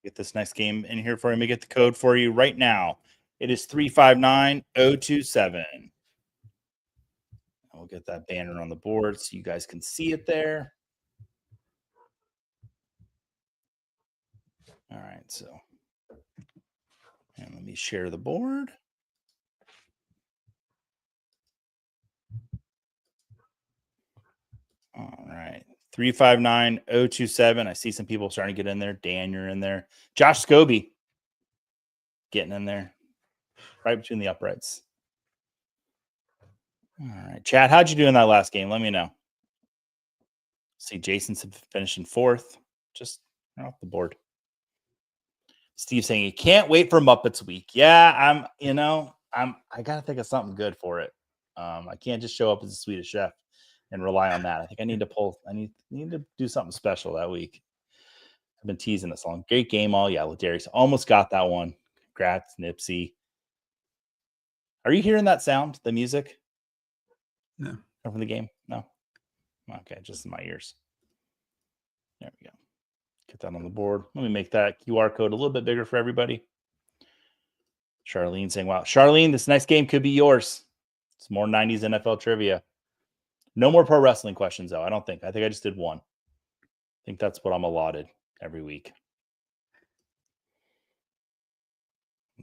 Get this next game in here for you. Let me get the code for you right now. It is 359027. We'll get that banner on the board so you guys can see it there. All right, so and let me share the board. All right, 359027. I see some people starting to get in there. Dan, you're in there. Josh Scobie getting in there, right between the uprights. All right, Chad, how'd you do in that last game? Let me know. See, Jason's finishing fourth, just off the board. Steve saying he can't wait for Muppets Week. Yeah, I gotta think of something good for it. I can't just show up as a Swedish chef and rely on that. I think I need to do something special that week. I've been teasing this long. Great game, all Ladarius almost got that one. Congrats, Nipsey. Are you hearing that sound? The music? No. From the game? No. Okay, just in my ears. There we go. Get that on the board. Let me make that QR code a little bit bigger for everybody. Charlene saying, wow, Charlene, this next game could be yours. It's more 90s NFL trivia. No more pro wrestling questions, though. I don't think. I think I just did one. I think that's what I'm allotted every week.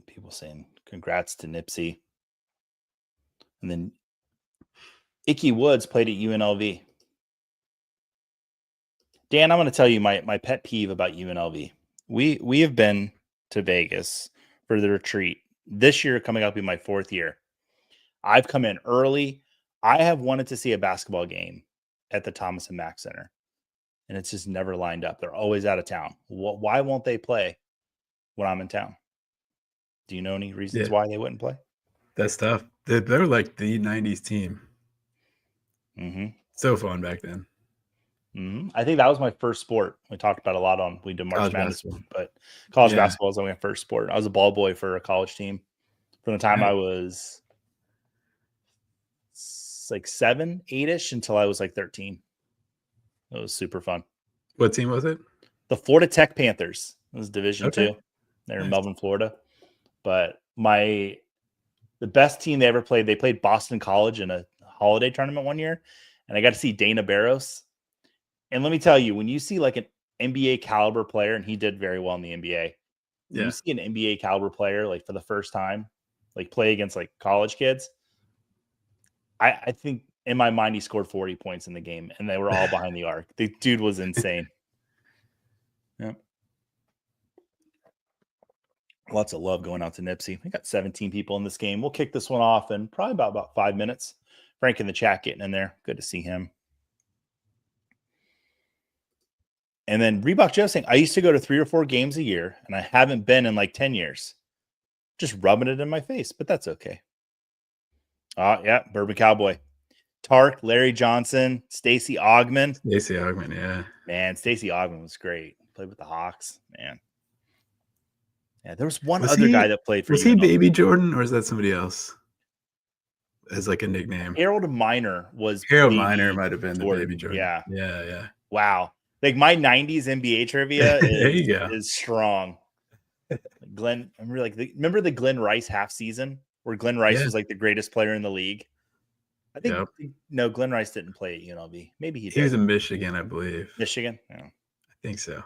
People saying, congrats to Nipsey. And then Ickey Woods played at UNLV. Dan, I'm going to tell you my pet peeve about UNLV. We have been to Vegas for the retreat. This year coming up in my fourth year. I've come in early. I have wanted to see a basketball game at the Thomas and Mack Center, and it's just never lined up. They're always out of town. Why won't they play when I'm in town? Do you know any reasons why they wouldn't play? That's tough. They're like the 90s team. Mm-hmm. So fun back then. Mm-hmm. I think that was my first sport. We talked about a lot on we did March Madness, but college basketball was my first sport. I was a ball boy for a college team from the time I was like 7, 8-ish until I was like 13. It was super fun. What team was it? The Florida Tech Panthers. It was Division II. They're in Melbourne, Florida. But the best team they ever played, they played Boston College in a holiday tournament one year, and I got to see Dana Barros. And let me tell you, when you see like an NBA caliber player, and he did very well in the NBA, when you see an NBA caliber player like for the first time, like play against like college kids, I think in my mind he scored 40 points in the game, and they were all behind the arc. The dude was insane. Yeah. Lots of love going out to Nipsey. We got 17 people in this game. We'll kick this one off in probably about 5 minutes. Frank in the chat getting in there. Good to see him. And then Reebok Joe saying, I used to go to 3 or 4 games a year, and I haven't been in like 10 years. Just rubbing it in my face, but that's okay. Yeah, Bourbon Cowboy. Tark, Larry Johnson, Stacey Ogman. Stacey Ogman, yeah. Man, Stacey Ogman was great. Played with the Hawks, man. Yeah, there was one other guy that played for Was UNLV. he Baby Jordan, or is that somebody else? as like a nickname. Harold Miner was Harold Baby Miner might have been the Jordan. baby Jordan. Yeah. Yeah. Wow. Like my 90s NBA trivia There you go. is strong. Glenn, remember the Glenn Rice half season where Glenn Rice Yeah. was like the greatest player in the league? I think Yep. no, Glenn Rice didn't play at UNLV. Maybe he He was did. in Michigan, I believe. Michigan. Yeah. I think so.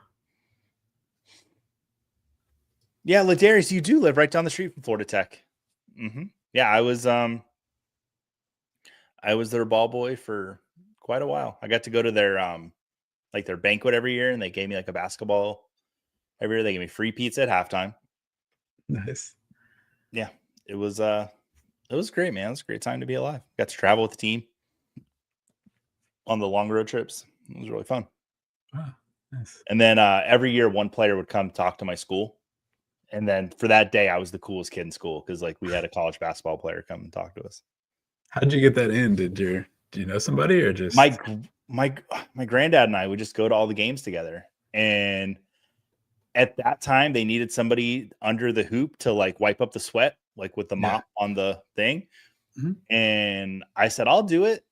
Yeah, Ladarius, you do live right down the street from Florida Tech. Mm-hmm. Yeah, I was their ball boy for quite a while. I got to go to their like their banquet every year, and they gave me like a basketball every year. They gave me free pizza at halftime. Nice. Yeah, it was great, man. It was a great time to be alive. Got to travel with the team on the long road trips. It was really fun. Wow, nice. And then every year, one player would come talk to my school. And then for that day, I was the coolest kid in school because like we had a college basketball player come and talk to us. How'd you get that in? Do you know somebody or just my granddad and I would just go to all the games together. And at that time, they needed somebody under the hoop to like wipe up the sweat, like with the mop on the thing. Mhm. And I said, I'll do it.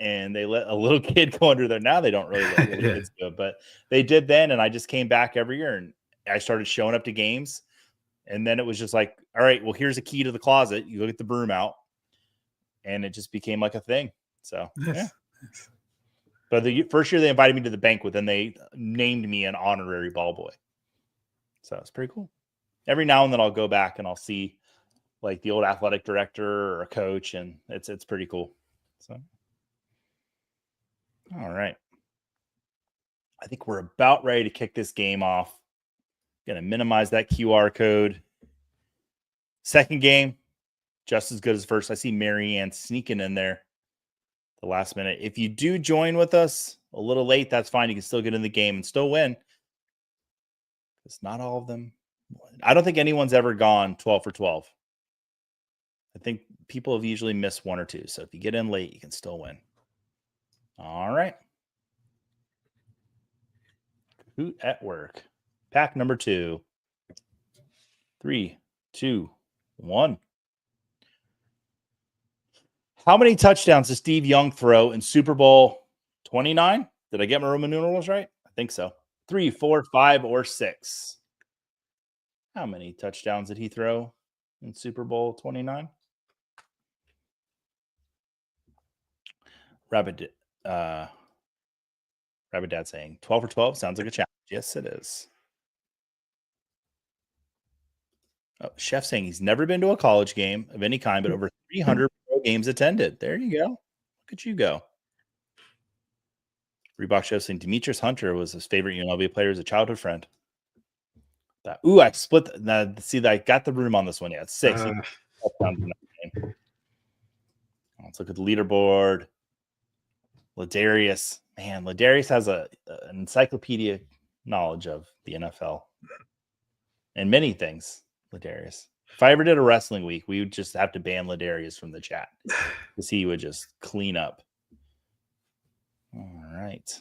And they let a little kid go under there. Now they don't really let little kids do it, but they did then. And I just came back every year and I started showing up to games. And then it was just like, all right, well, here's a key to the closet. You go get the broom out. And it just became like a thing. So, yeah. Nice. But the first year they invited me to the banquet, then they named me an honorary ball boy. So it's pretty cool. Every now and then I'll go back and I'll see like the old athletic director or a coach, and it's pretty cool. So, all right. I think we're about ready to kick this game off. Going to minimize that QR code. Second game, just as good as first. I see Marianne sneaking in there the last minute. If you do join with us a little late, that's fine. You can still get in the game and still win. It's not all of them. I don't think anyone's ever gone 12 for 12. I think people have usually missed one or two. So if you get in late, you can still win. All right. Kahoot at work. Pack number 2. 3, 2, 1. How many touchdowns does Steve Young throw in Super Bowl 29? Did I get my Roman numerals right? I think so. 3, 4, 5, or 6. How many touchdowns did he throw in Super Bowl 29? Rabbit Dad saying 12 for 12 sounds like a challenge. Yes, it is. Oh, Chef saying he's never been to a college game of any kind, but over 300 pro games attended. There you go. Look at you go. Reebok Chef saying Demetrius Hunter was his favorite UNLV player as a childhood friend. I split. See, I got the room on this one. Yeah, it's 6. Let's look at the leaderboard. Ladarius. Man, Ladarius has an encyclopedia knowledge of the NFL and many things. Ladarius. If I ever did a wrestling week, we would just have to ban Ladarius from the chat because he would just clean up. All right.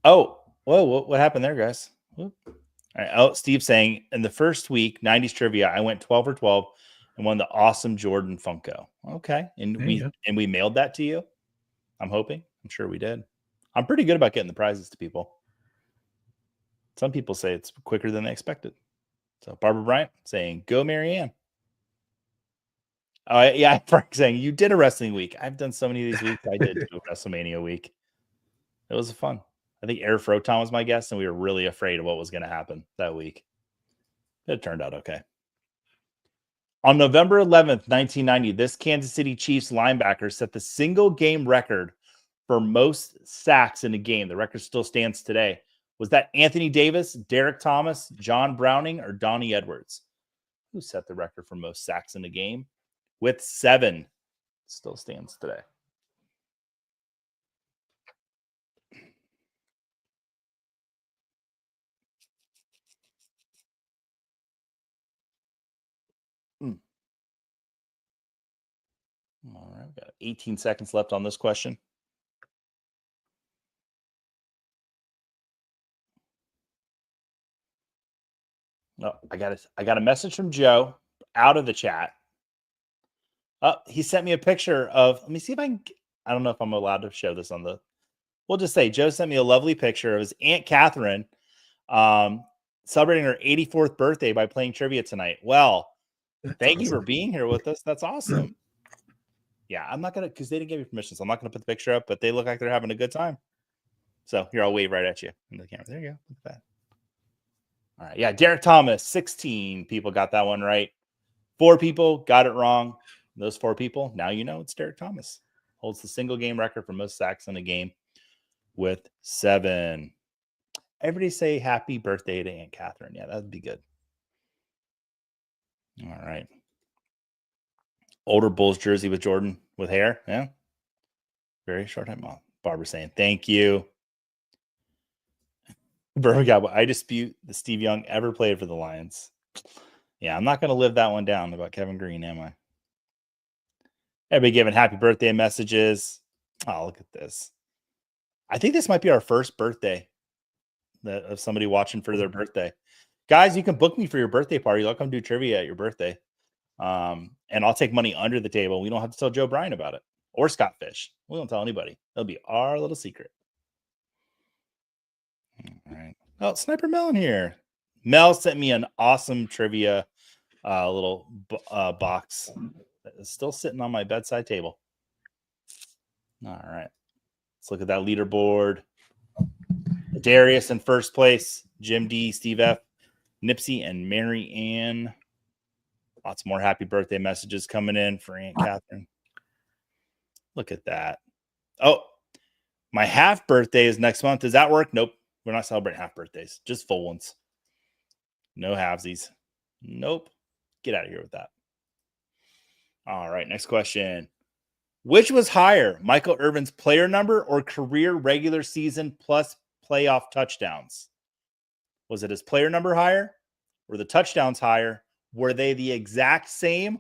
Whoa! What happened there, guys? Whoop. All right. Oh, Steve saying in the first week, 90s trivia, I went 12 for 12 and won the awesome Jordan Funko. Okay, and we mailed that to you. I'm hoping. I'm sure we did. I'm pretty good about getting the prizes to people. Some people say it's quicker than they expected. So Barbara Bryant saying, "Go Marianne." Oh yeah, Frank saying you did a wrestling week. I've done so many of these weeks. I did do a WrestleMania week. It was fun. I think Air Froton was my guest, and we were really afraid of what was going to happen that week. It turned out okay. On November 11th, 1990, this Kansas City Chiefs linebacker set the single game record for most sacks in a game. The record still stands today. Was that Anthony Davis, Derek Thomas, John Browning, or Donnie Edwards? Who set the record for most sacks in a game? With 7. Still stands today. All right, we've got 18 seconds left on this question. No, I got a message from Joe out of the chat He sent me a picture of, let me see if I can, I don't know if I'm allowed to show this on the, we'll just say Joe sent me a lovely picture of his Aunt Catherine celebrating her 84th birthday by playing trivia tonight. Well, thank you for being here with us. That's awesome. Yeah, I'm not going to, because they didn't give me permission, so I'm not going to put the picture up, but they look like they're having a good time. So here, I'll wave right at you in the camera. There you go. Look at that. All right. Yeah, Derek Thomas, 16 people got that one right. 4 people got it wrong. Those 4 people, now you know it's Derek Thomas. Holds the single game record for most sacks in a game with 7. Everybody say happy birthday to Aunt Catherine. Yeah, that'd be good. All right. Older Bulls jersey with Jordan with hair. Yeah. Very short time off. Barbara saying thank you. Birmingham, I dispute that Steve Young ever played for the Lions. Yeah, I'm not going to live that one down about Kevin Green, am I? Everybody giving happy birthday messages. Oh, look at this. I think this might be our first birthday of somebody watching for their birthday. Guys, you can book me for your birthday party. I'll come do trivia at your birthday. And I'll take money under the table. We don't have to tell Joe Bryan about it or Scott Fish. We don't tell anybody. It'll be our little secret. All right. Oh, Sniper Melon here. Mel sent me an awesome trivia little box that is still sitting on my bedside table. All right. Let's look at that leaderboard. Darius in first place. Jim D, Steve F, Nipsey, and Mary Ann. Lots more happy birthday messages coming in for Aunt Catherine. Look at that. Oh, my half birthday is next month. Does that work? Nope. We're not celebrating half birthdays. Just full ones. No halvesies. Nope. Get out of here with that. All right. Next question. Which was higher, Michael Irvin's player number or career regular season plus playoff touchdowns? Was it his player number higher? Were the touchdowns higher? Were they the exact same?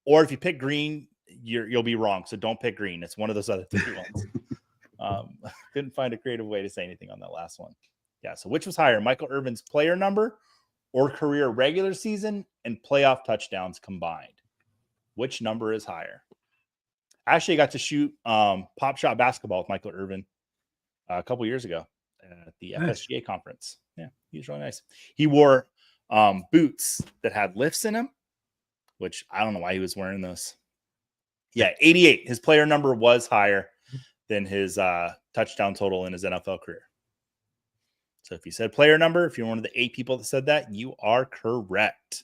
Or if you pick green, you'll be wrong. So don't pick green. It's one of those other 3 ones. Couldn't find a creative way to say anything on that last one. Yeah. So which was higher, Michael Irvin's player number or career regular season and playoff touchdowns combined? Which number is higher? I actually got to shoot pop shot basketball with Michael Irvin a couple years ago at the FSGA conference. Yeah, he was really nice. He wore boots that had lifts in them, which I don't know why he was wearing those. Yeah, 88. His player number was higher than his touchdown total in his NFL career. So if you said player number, if you're one of the 8 people that said that, you are correct.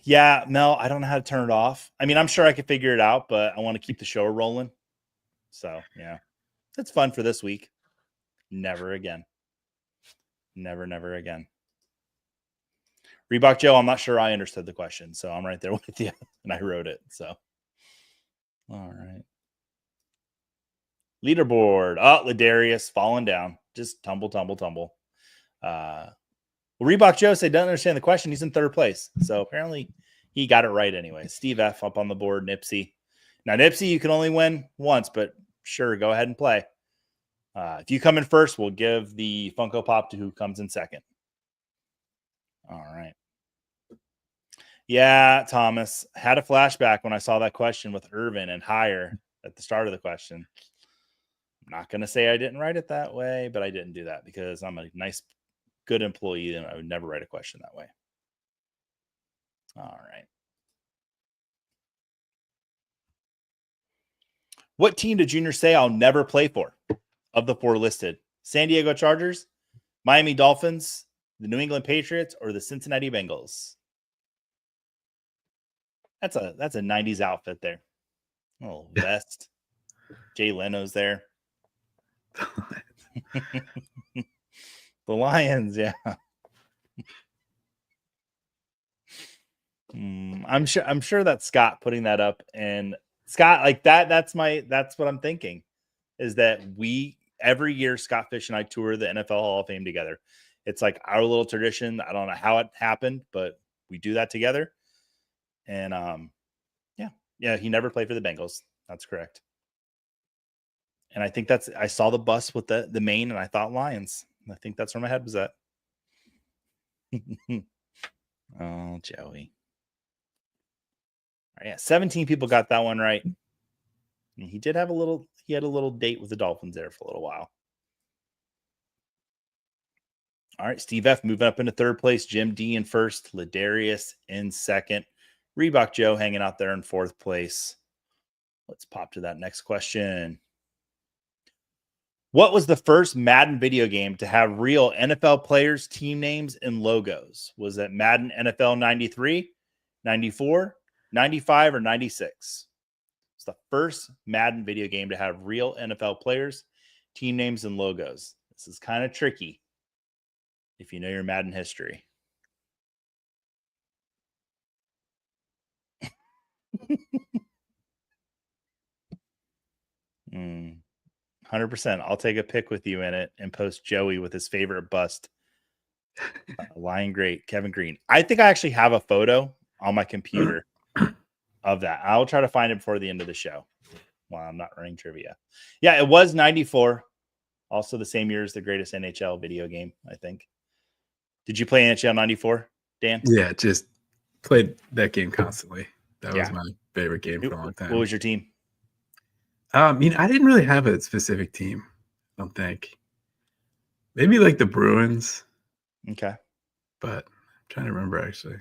Yeah, Mel, I don't know how to turn it off. I mean, I'm sure I could figure it out, but I want to keep the show rolling. So, yeah, it's fun for this week. Never again. Never, never again. Reebok Joe, I'm not sure I understood the question, so I'm right there with you, and I wrote it. So, all right. Leaderboard. Oh, Ladarius falling down. Just tumble, tumble, tumble. Reebok Joe said, doesn't understand the question. He's in 3rd place. So apparently he got it right anyway. Steve F up on the board. Nipsey. Now, Nipsey, you can only win once, but sure, go ahead and play. If you come in first, we'll give the Funko Pop to who comes in second. All right. Yeah, Thomas. Had a flashback when I saw that question with Irvin and higher at the start of the question. I'm not going to say I didn't write it that way, but I didn't do that because I'm a nice, good employee, and I would never write a question that way. All right. What team did Junior say I'll never play for of the 4 listed? San Diego Chargers, Miami Dolphins, the New England Patriots, or the Cincinnati Bengals? That's a 90s outfit there. Oh, vest. Jay Leno's there. The Lions, yeah. I'm sure that's Scott putting that up, and Scott, like that's what I'm thinking, is that we every year Scott Fish and I tour the NFL Hall of Fame together. It's like our little tradition. I don't know how it happened, but we do that together. And yeah, he never played for the Bengals. That's correct. And I think I saw the bus with the mane, and I thought Lions. I think that's where my head was at. Oh, Joey. Yeah, 17 people got that one right. And he did have he had a little date with the Dolphins there for a little while. All right, Steve F. moving up into third place. Jim D in first. Ladarius in second. Reebok Joe hanging out there in fourth place. Let's pop to that next question. What was the first Madden video game to have real NFL players, team names, and logos? Was that Madden NFL 93, 94, 95, or 96? It's the first Madden video game to have real NFL players, team names, and logos. This is kind of tricky if you know your Madden history. Mm. 100%. I'll take a pic with you in it and post Joey with his favorite bust. Lion Great, Kevin Green. I think I actually have a photo on my computer of that. I'll try to find it before the end of the show while I'm not running trivia. Yeah, it was 94. Also the same year as the greatest NHL video game, I think. Did you play NHL 94, Dan? Yeah, just played that game constantly. That was my favorite game for a long time. What was your team? I didn't really have a specific team, I don't think. Maybe like the Bruins. Okay. But I'm trying to remember, actually.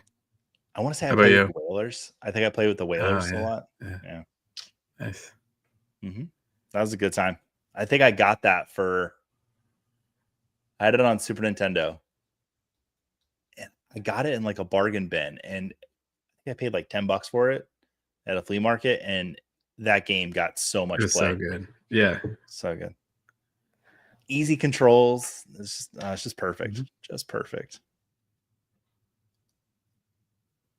I want to say I played with the Whalers. I think I played with the Whalers a lot. Yeah. Nice. Mm-hmm. That was a good time. I think I got that I had it on Super Nintendo. And I got it in like a bargain bin. And I think I paid like $10 for it at a flea market. And that game got so much play. So good. Yeah. So good. Easy controls. It's just perfect. Mm-hmm. Just perfect.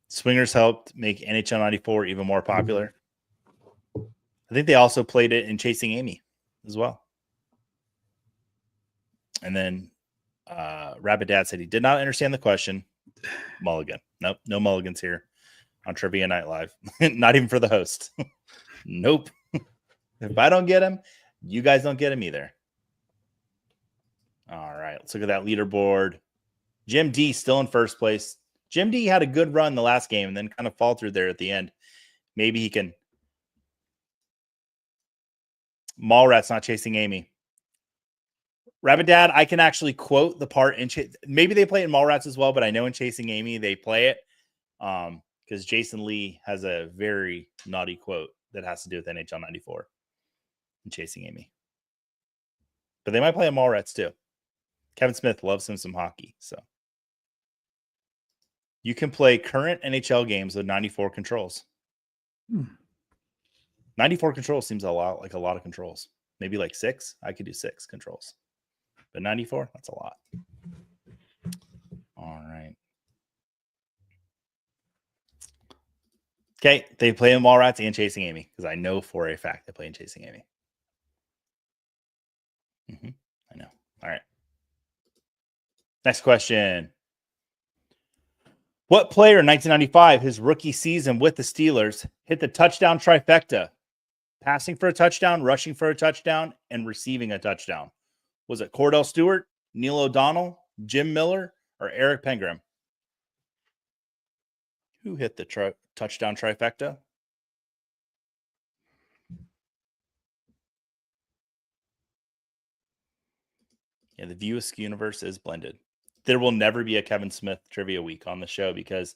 Swingers helped make NHL 94 even more popular. I think they also played it in Chasing Amy as well. And then Rabbit Dad said he did not understand the question. Mulligan. Nope. No mulligans here on Trivia Night Live. Not even for the host. Nope. If I don't get him, you guys don't get him either. All right. Let's look at that leaderboard. Jim D still in first place. Jim D had a good run the last game and then kind of faltered there at the end. Maybe he can. Mallrats not Chasing Amy. Rabbit Dad, I can actually quote the part in maybe they play it in Mallrats as well, but I know in Chasing Amy they play it because Jason Lee has a very naughty quote that has to do with NHL 94 and Chasing Amy. But they might play in Mallrats too. Kevin Smith loves him some hockey, so you can play current NHL games with 94 controls. 94 controls seems a lot of controls. Maybe like 6. I could do 6 controls. But 94, that's a lot. All right. Okay, they play in Mallrats and Chasing Amy because I know for a fact they play in Chasing Amy. I know. All right. Next question. What player in 1995, his rookie season with the Steelers, hit the touchdown trifecta? Passing for a touchdown, rushing for a touchdown, and receiving a touchdown. Was it Cordell Stewart, Neil O'Donnell, Jim Miller, or Eric Pengram? Who hit the touchdown trifecta? Yeah, the Viewsk universe is blended. There will never be a Kevin Smith trivia week on the show because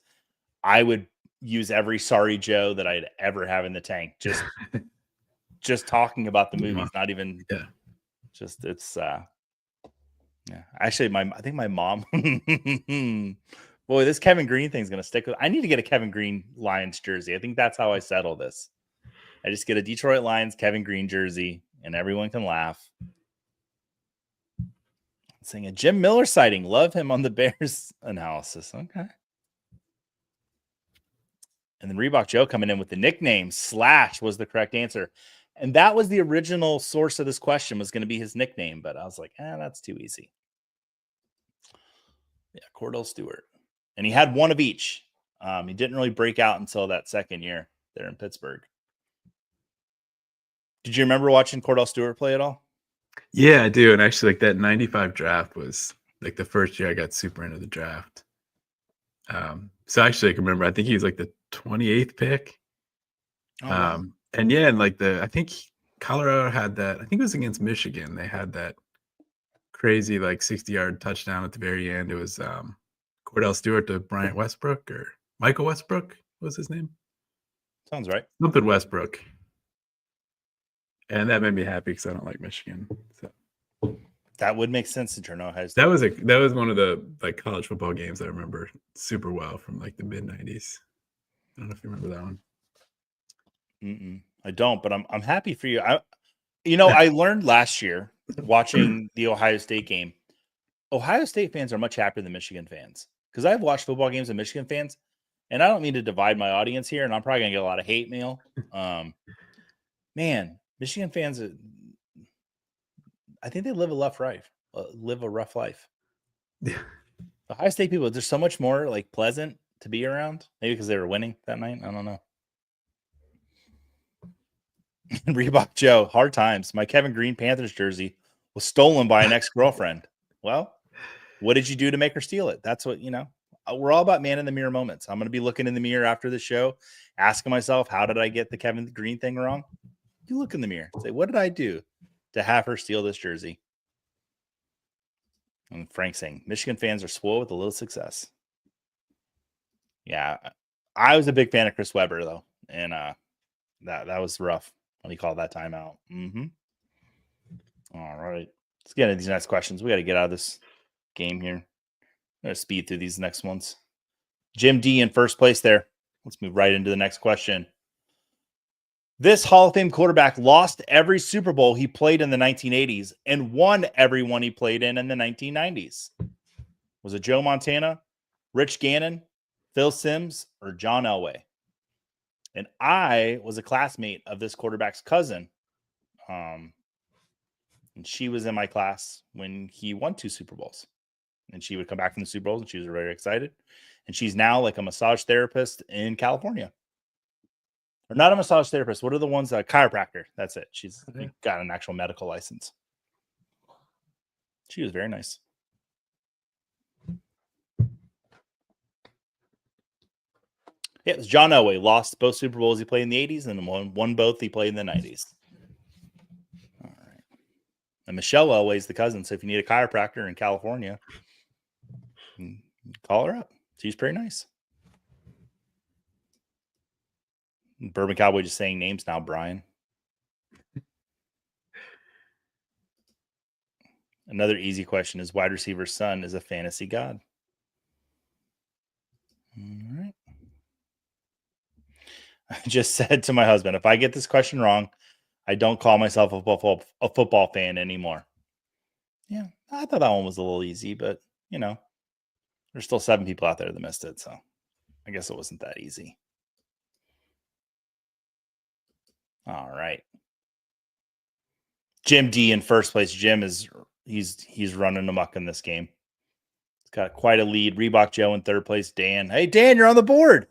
I would use every sorry Joe that I'd ever have in the tank. Just talking about the movies, not even just it's actually I think my mom boy, this Kevin Green thing's gonna stick with. I need to get a Kevin Green Lions jersey. I think that's how I settle this. I just get a Detroit Lions Kevin Green jersey and everyone can laugh. Saying a Jim Miller sighting. Love him on the Bears analysis. Okay. And then Reebok Joe coming in with the nickname Slash was the correct answer. And that was the original source of this question was going to be his nickname. But I was like, that's too easy. Yeah, Cordell Stewart. And he had one of each. He didn't really break out until that second year there in Pittsburgh. Did you remember watching Cordell Stewart play at all? Yeah, I do. And actually, like that 95 draft was like the first year I got super into the draft. So actually, I can remember, I think he was like the 28th pick. Oh, wow. And yeah, and like I think Colorado had that. I think it was against Michigan. They had that crazy like 60-yard touchdown at the very end. It was Cordell Stewart to Bryant Westbrook or Michael Westbrook. What was his name? Sounds right. Something Westbrook. And that made me happy because I don't like Michigan. So That would make sense to turn Ohio State. that was one of the like college football games I remember super well from like the mid-90s. I don't know if you remember that one. I don't, but I'm happy for you. I learned last year watching the Ohio State game. Ohio State fans are much happier than Michigan fans because I've watched football games with Michigan fans, and I don't mean to divide my audience here, and I'm probably gonna get a lot of hate mail. Man, Michigan fans, I think they live a rough life. Yeah. Ohio State people, they're so much more like pleasant to be around. Maybe because they were winning that night. I don't know. Reebok Joe, hard times. My Kevin Green Panthers jersey was stolen by an ex-girlfriend. Well, what did you do to make her steal it? That's what, we're all about man in the mirror moments. I'm going to be looking in the mirror after the show, asking myself, how did I get the Kevin Green thing wrong? You look in the mirror, say, what did I do to have her steal this jersey? And Frank saying, Michigan fans are spoiled with a little success. Yeah, I was a big fan of Chris Webber, though. And that was rough when he called that timeout. All right. Let's get into these next questions. We got to get out of this game here. I'm going to speed through these next ones. Jim D in first place there. Let's move right into the next question. This Hall of Fame quarterback lost every Super Bowl he played in the 1980s and won every one he played in the 1990s. Was it Joe Montana, Rich Gannon, Phil Simms, or John Elway? And I was a classmate of this quarterback's cousin. And she was in my class when he won 2 Super Bowls. And she would come back from the Super Bowls and she was very excited. And she's now like a massage therapist in California. Or not a massage therapist. What are the ones? Chiropractor. That's it. She's got an actual medical license. She was very nice. Yeah, it was John Elway. Lost both Super Bowls he played in the 80s and won both he played in the 90s. All right. And Michelle Elway's the cousin. So if you need a chiropractor in California, call her up. She's pretty nice. Bourbon Cowboy just saying names now, Brian. Another easy question is wide receiver's son is a fantasy god. All right. I just said to my husband, if I get this question wrong, I don't call myself a football fan anymore. Yeah, I thought that one was a little easy, but, there's still 7 people out there that missed it, so I guess it wasn't that easy. All right. Jim D in first place. Jim he's running amok in this game. He's got quite a lead. Reebok Joe in third place. Dan. Hey, Dan, you're on the board.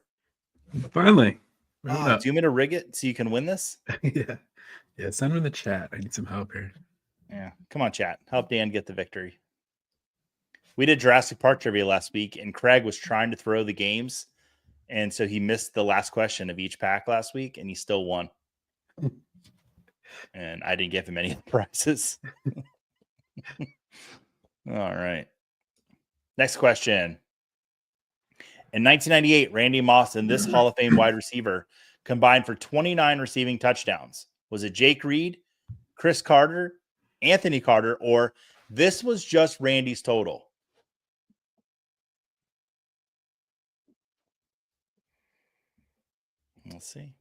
Finally. Do you want me to rig it so you can win this? Yeah, send him in the chat. I need some help here. Yeah, come on, chat. Help Dan get the victory. We did Jurassic Park trivia last week, and Craig was trying to throw the games, and so he missed the last question of each pack last week, and he still won. And I didn't give him any of the prizes. All right. Next question. In 1998, Randy Moss and this Hall of Fame wide receiver combined for 29 receiving touchdowns. Was it Jake Reed, Chris Carter, Anthony Carter, or this was just Randy's total? Let's see.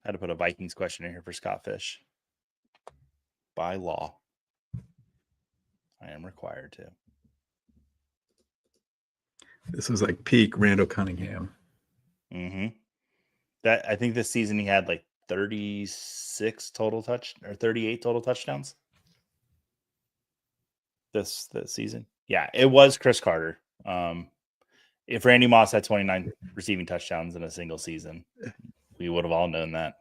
I had to put a Vikings question in here for Scott Fish. By law, I am required to. This was like peak Randall Cunningham. That I think this season he had like 38 total touchdowns. This season. Yeah, it was Chris Carter. If Randy Moss had 29 receiving touchdowns in a single season, we would have all known that.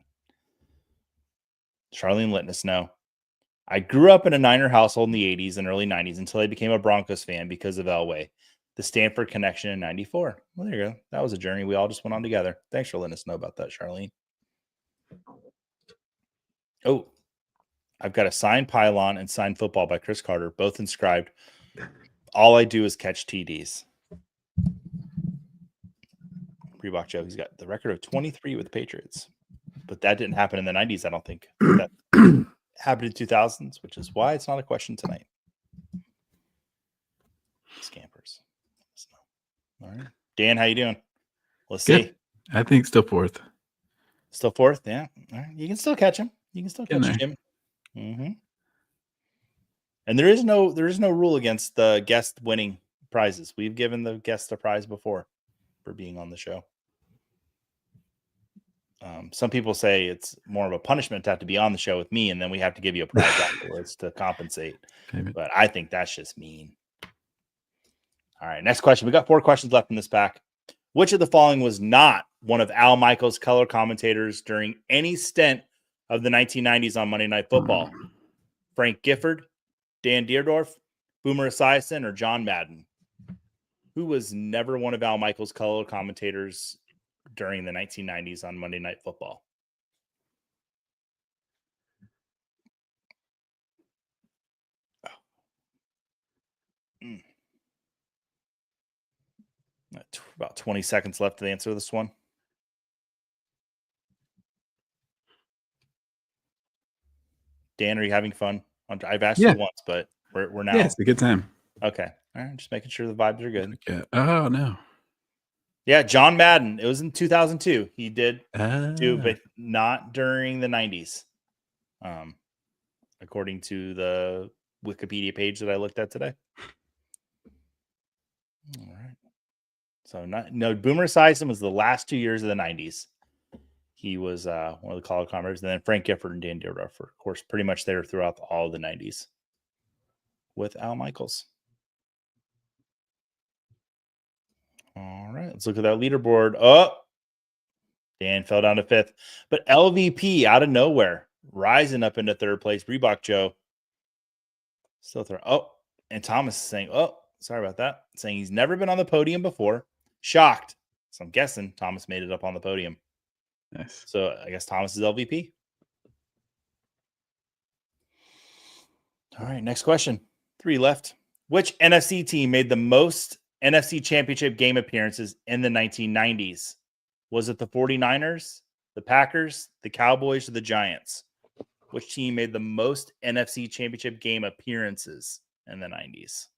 Charlene Litness, no. I grew up in a Niner household in the 80s and early 90s until I became a Broncos fan because of Elway. the Stanford connection in 94. Well, there you go. That was a journey we all just went on together. Thanks for letting us know about that, Charlene. Oh, I've got a signed pylon and signed football by Chris Carter, both inscribed. All I do is catch TDs. Reebok Joe, he's got the record of 23 with the Patriots. But that didn't happen in the 90s, I don't think. That happened in 2000s, which is why it's not a question tonight. Scampers. All right. Dan, how you doing? Let's see. I think still fourth. Still fourth? Yeah. All right. You can still catch him. You can still catch Jim. Mm-hmm. And there is no rule against the guest winning prizes. We've given the guest a prize before for being on the show. Some people say it's more of a punishment to have to be on the show with me, and then we have to give you a prize afterwards to compensate. But I think that's just mean. All right, next question. We got 4 questions left in this pack. Which of the following was not one of Al Michaels' color commentators during any stint of the 1990s on Monday Night Football? Frank Gifford, Dan Deerdorf, Boomer Esiason, or John Madden? Who was never one of Al Michaels' color commentators during the 1990s on Monday Night Football? About 20 seconds left to answer this one. Dan, are you having fun? I've asked you once, but we're now. Yeah, it's a good time. Okay. All right. Just making sure the vibes are good. Okay. Oh, no. Yeah, John Madden. It was in 2002. He did do, but not during the 90s. According to the Wikipedia page that I looked at today. All right. So Boomer Esiason was the last 2 years of the 90s. He was one of the color commentators, and then Frank Gifford and Dan Deerdorf were, of course, pretty much there throughout all of the 90s with Al Michaels. All right, let's look at that leaderboard. Oh, Dan fell down to 5th, but LVP out of nowhere, rising up into 3rd place. Reebok Joe still throw. Oh, and Thomas is saying, oh, sorry about that. Saying he's never been on the podium before. Shocked. So I'm guessing Thomas made it up on the podium. Nice. So I guess Thomas is LVP. All right, next question. 3 left. Which NFC team made the most NFC Championship game appearances in the 1990s? Was it the 49ers, the Packers, the Cowboys, or the Giants? Which team made the most NFC Championship game appearances in the 90s?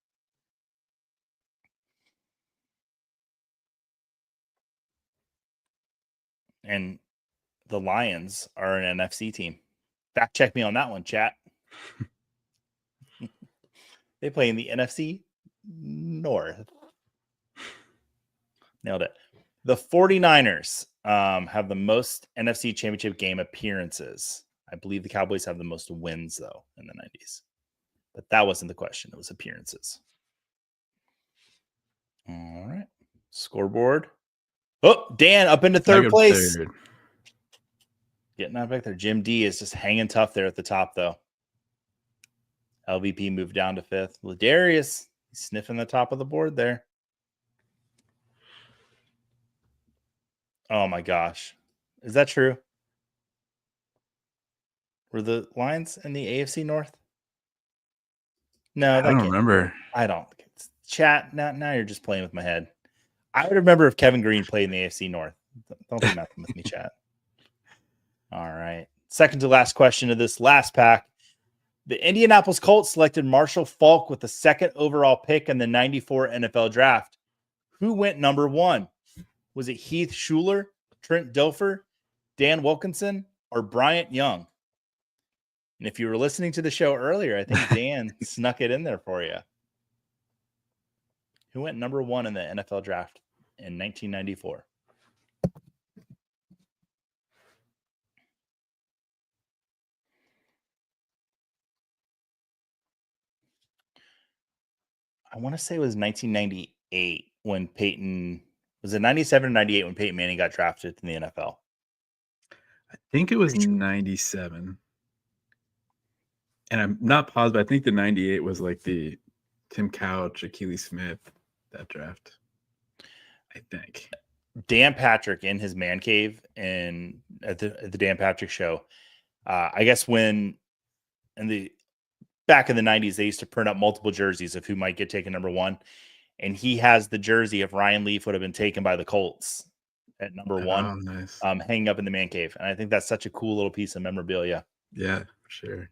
And the Lions are an NFC team. Fact check me on that one, chat. They play in the NFC North. Nailed it. The 49ers have the most NFC Championship game appearances. I believe the Cowboys have the most wins, though, in the 90s. But that wasn't the question. It was appearances. All right. Scoreboard. Oh, Dan up into 3rd place. Getting out back there. Jim D is just hanging tough there at the top, though. LVP moved down to 5th. Ladarius, he's sniffing the top of the board there. Oh, my gosh. Is that true? Were the Lions in the AFC North? No, I don't remember. I don't. Chat, now you're just playing with my head. I would remember if Kevin Green played in the AFC North. Don't be messing with me, chat. All right. Second to last question of this last pack. The Indianapolis Colts selected Marshall Faulk with the 2nd overall pick in the 94 NFL draft. Who went number 1? Was it Heath Schuler, Trent Dilfer, Dan Wilkinson, or Bryant Young? And if you were listening to the show earlier, I think Dan snuck it in there for you. Who went number 1 in the NFL draft in 1994? I want to say it was 1998 when Peyton, was it 97 or 98 when Peyton Manning got drafted in the NFL? I think it was 97. And I'm not positive, but I think the 98 was like the Tim Couch, Achilles Smith that draft, I think. Dan Patrick in his man cave and at the Dan Patrick show. I guess when back in the 90s, they used to print up multiple jerseys of who might get taken number 1. And he has the jersey if Ryan Leaf would have been taken by the Colts at number 1, Oh, nice. Hanging up in the man cave. And I think that's such a cool little piece of memorabilia. Yeah, for sure.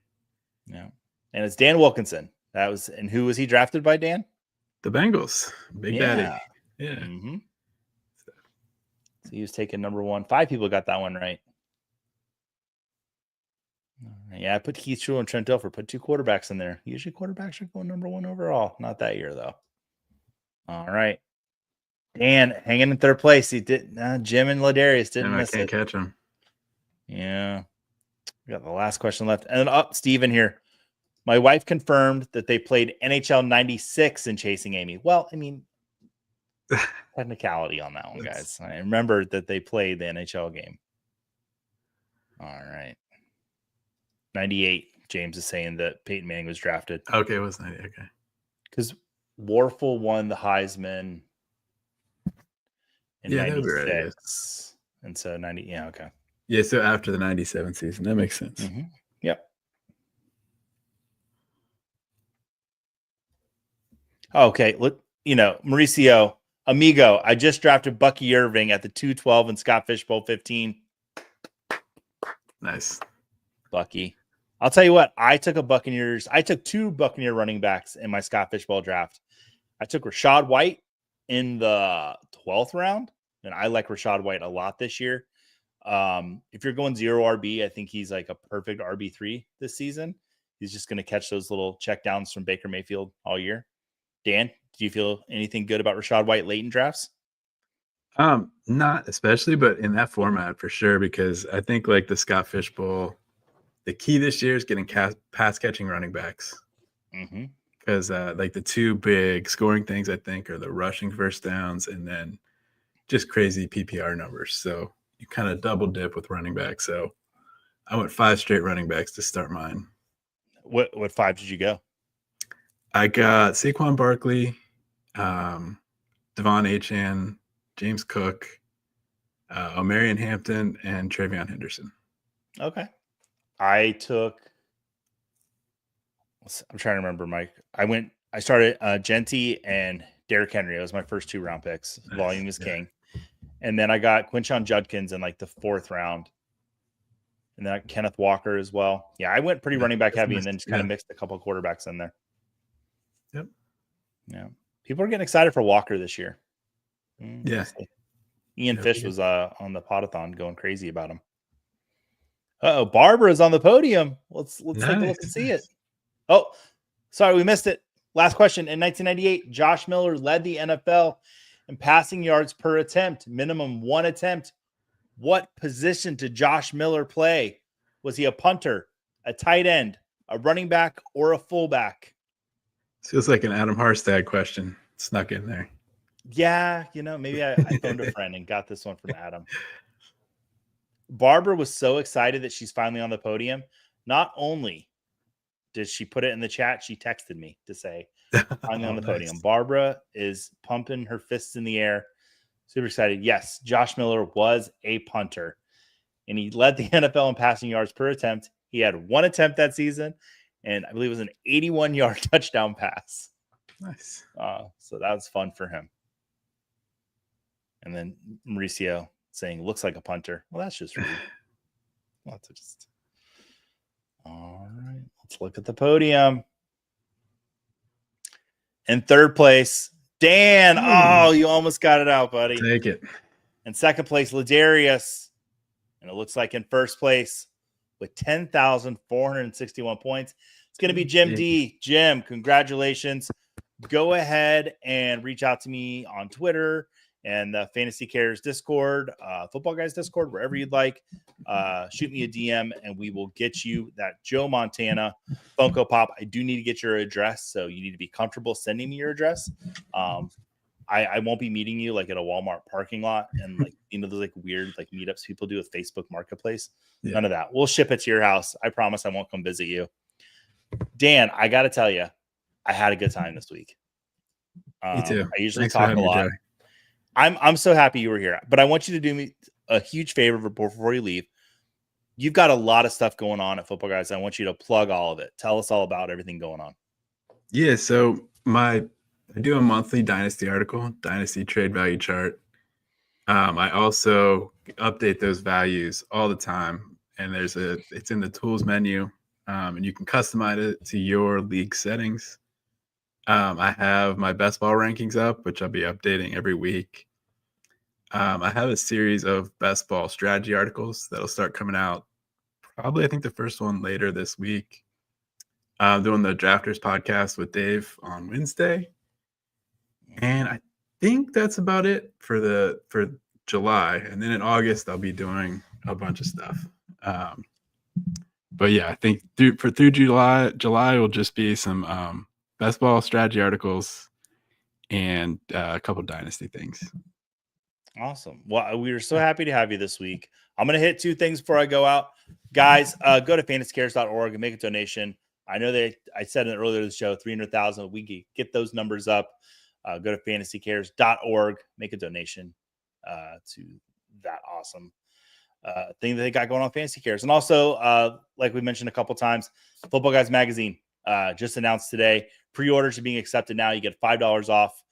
Yeah. And it's Dan Wilkinson. And who was he drafted by, Dan? The Bengals. Big Daddy. Yeah. Mm-hmm. So he was taken number 1. 5 people got that one right. Yeah, I put Keith Shule and Trent Dilfer. Put 2 quarterbacks in there. Usually quarterbacks are going number 1 overall. Not that year, though. All right. Dan hanging in 3rd place. He did. Jim and Ladarius didn't miss it. I can't catch him. Yeah. We got the last question left. And then Steven here. My wife confirmed that they played NHL 96 in Chasing Amy. Well, I mean, technicality on that one, guys. I remember that they played the NHL game. All right. 98. James is saying that Peyton Manning was drafted. Okay, it was 90. Okay. Because Warfel won the Heisman in 96. Right, and so 90. Yeah, okay. Yeah, so after the 97 season. That makes sense. Mm-hmm. Yep. Okay. Look, Mauricio, amigo, I just drafted Bucky Irving at the 212 and Scott Fishbowl 15. Nice. Bucky. I'll tell you what, I took 2 Buccaneer running backs in my Scott Fishbowl draft. I took Rachaad White in the 12th round, and I like Rachaad White a lot this year. If you're going 0 RB, I think he's like a perfect RB3 this season. He's just going to catch those little check downs from Baker Mayfield all year. Dan, do you feel anything good about Rachaad White late in drafts? Not especially, but in that format for sure, because I think like the Scott Fishbowl, the key this year is getting pass catching running backs. Mm-hmm. Because like the 2 big scoring things I think are the rushing first downs and then just crazy PPR numbers. So you kind of double dip with running backs. So I went 5 straight running backs to start mine. What 5 did you go? I got Saquon Barkley, Devon Achane, James Cook, Omarion Hampton, and Travion Henderson. Okay. I'm trying to remember, Mike. I started Genty and Derrick Henry. It was my first 2 round picks. Nice. Volume is king. And then I got Quinshon Judkins in like the 4th round. And then Kenneth Walker as well. Yeah, I went pretty running back heavy and then just kind of mixed a couple of quarterbacks in there. Yep. Yeah. People are getting excited for Walker this year. Yeah. Ian Fish was on the podathon going crazy about him. Barbara's on the podium. Let's take a look and see it. Oh, sorry, we missed it. Last question. In 1998, Josh Miller led the NFL in passing yards per attempt, minimum 1 attempt. What position did Josh Miller play? Was he a punter, a tight end, a running back, or a fullback? Feels like an Adam Harstad question snuck in there. Yeah, maybe I phoned a friend and got this one from Adam. Barbara was so excited that she's finally on the podium. Not only did she put it in the chat, she texted me to say, finally on the podium. Barbara is pumping her fists in the air. Super excited. Yes, Josh Miller was a punter, and he led the NFL in passing yards per attempt. He had 1 attempt that season, and I believe it was an 81-yard touchdown pass. Nice. So that was fun for him. And then Mauricio saying, looks like a punter. Well, that's just rude. All right. Let's look at the podium. In 3rd place, Dan. Oh, you almost got it out, buddy. Take it. In 2nd place, Ladarius. And it looks like in 1st place with 10,461 points, it's going to be Jim D. Jim, congratulations. Go ahead and reach out to me on Twitter and the fantasycares Discord, football guys Discord, wherever you'd like. Shoot me a DM and we will get you that Joe Montana Funko Pop. I do need to get your address, so you need to be comfortable sending me your address. I won't be meeting you like at a Walmart parking lot and like those like weird like meetups people do with Facebook Marketplace. Yeah. None of that. We'll ship it to your house. I promise I won't come visit you. Dan, I got to tell you, I had a good time this week. Me too. I usually Thanks for talk a having me, lot. Joey. I'm so happy you were here, but I want you to do me a huge favor before you leave. You've got a lot of stuff going on at Football Guys. I want you to plug all of it. Tell us all about everything going on. Yeah, so I do a monthly Dynasty article, Dynasty Trade Value Chart. I also update those values all the time, and it's in the tools menu, and you can customize it to your league settings. I have my best ball rankings up, which I'll be updating every week. I have a series of best ball strategy articles that'll start coming out probably, I think, the first one later this week. Doing the Drafters podcast with Dave on Wednesday. And I think that's about it for July. And then in August, I'll be doing a bunch of stuff. But yeah, I think through July will just be some best ball strategy articles and a couple dynasty things. Awesome. Well, we are so happy to have you this week. I'm going to hit 2 things before I go out. Guys, go to fantasycares.org and make a donation. I know that I said it earlier in the show, 300,000. We can get those numbers up. Go to fantasycares.org, make a donation to that awesome thing that they got going on Fantasy Cares. And also, like we mentioned a couple times, Football Guys Magazine just announced today. Pre-orders are being accepted now. You get $5 off.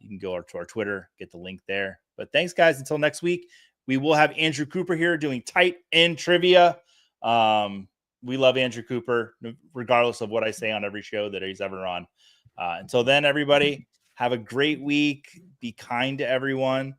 You can go to our Twitter, get the link there. But thanks, guys. Until next week, we will have Andrew Cooper here doing tight end trivia. We love Andrew Cooper, regardless of what I say on every show that he's ever on. Until then, everybody, have a great week. Be kind to everyone.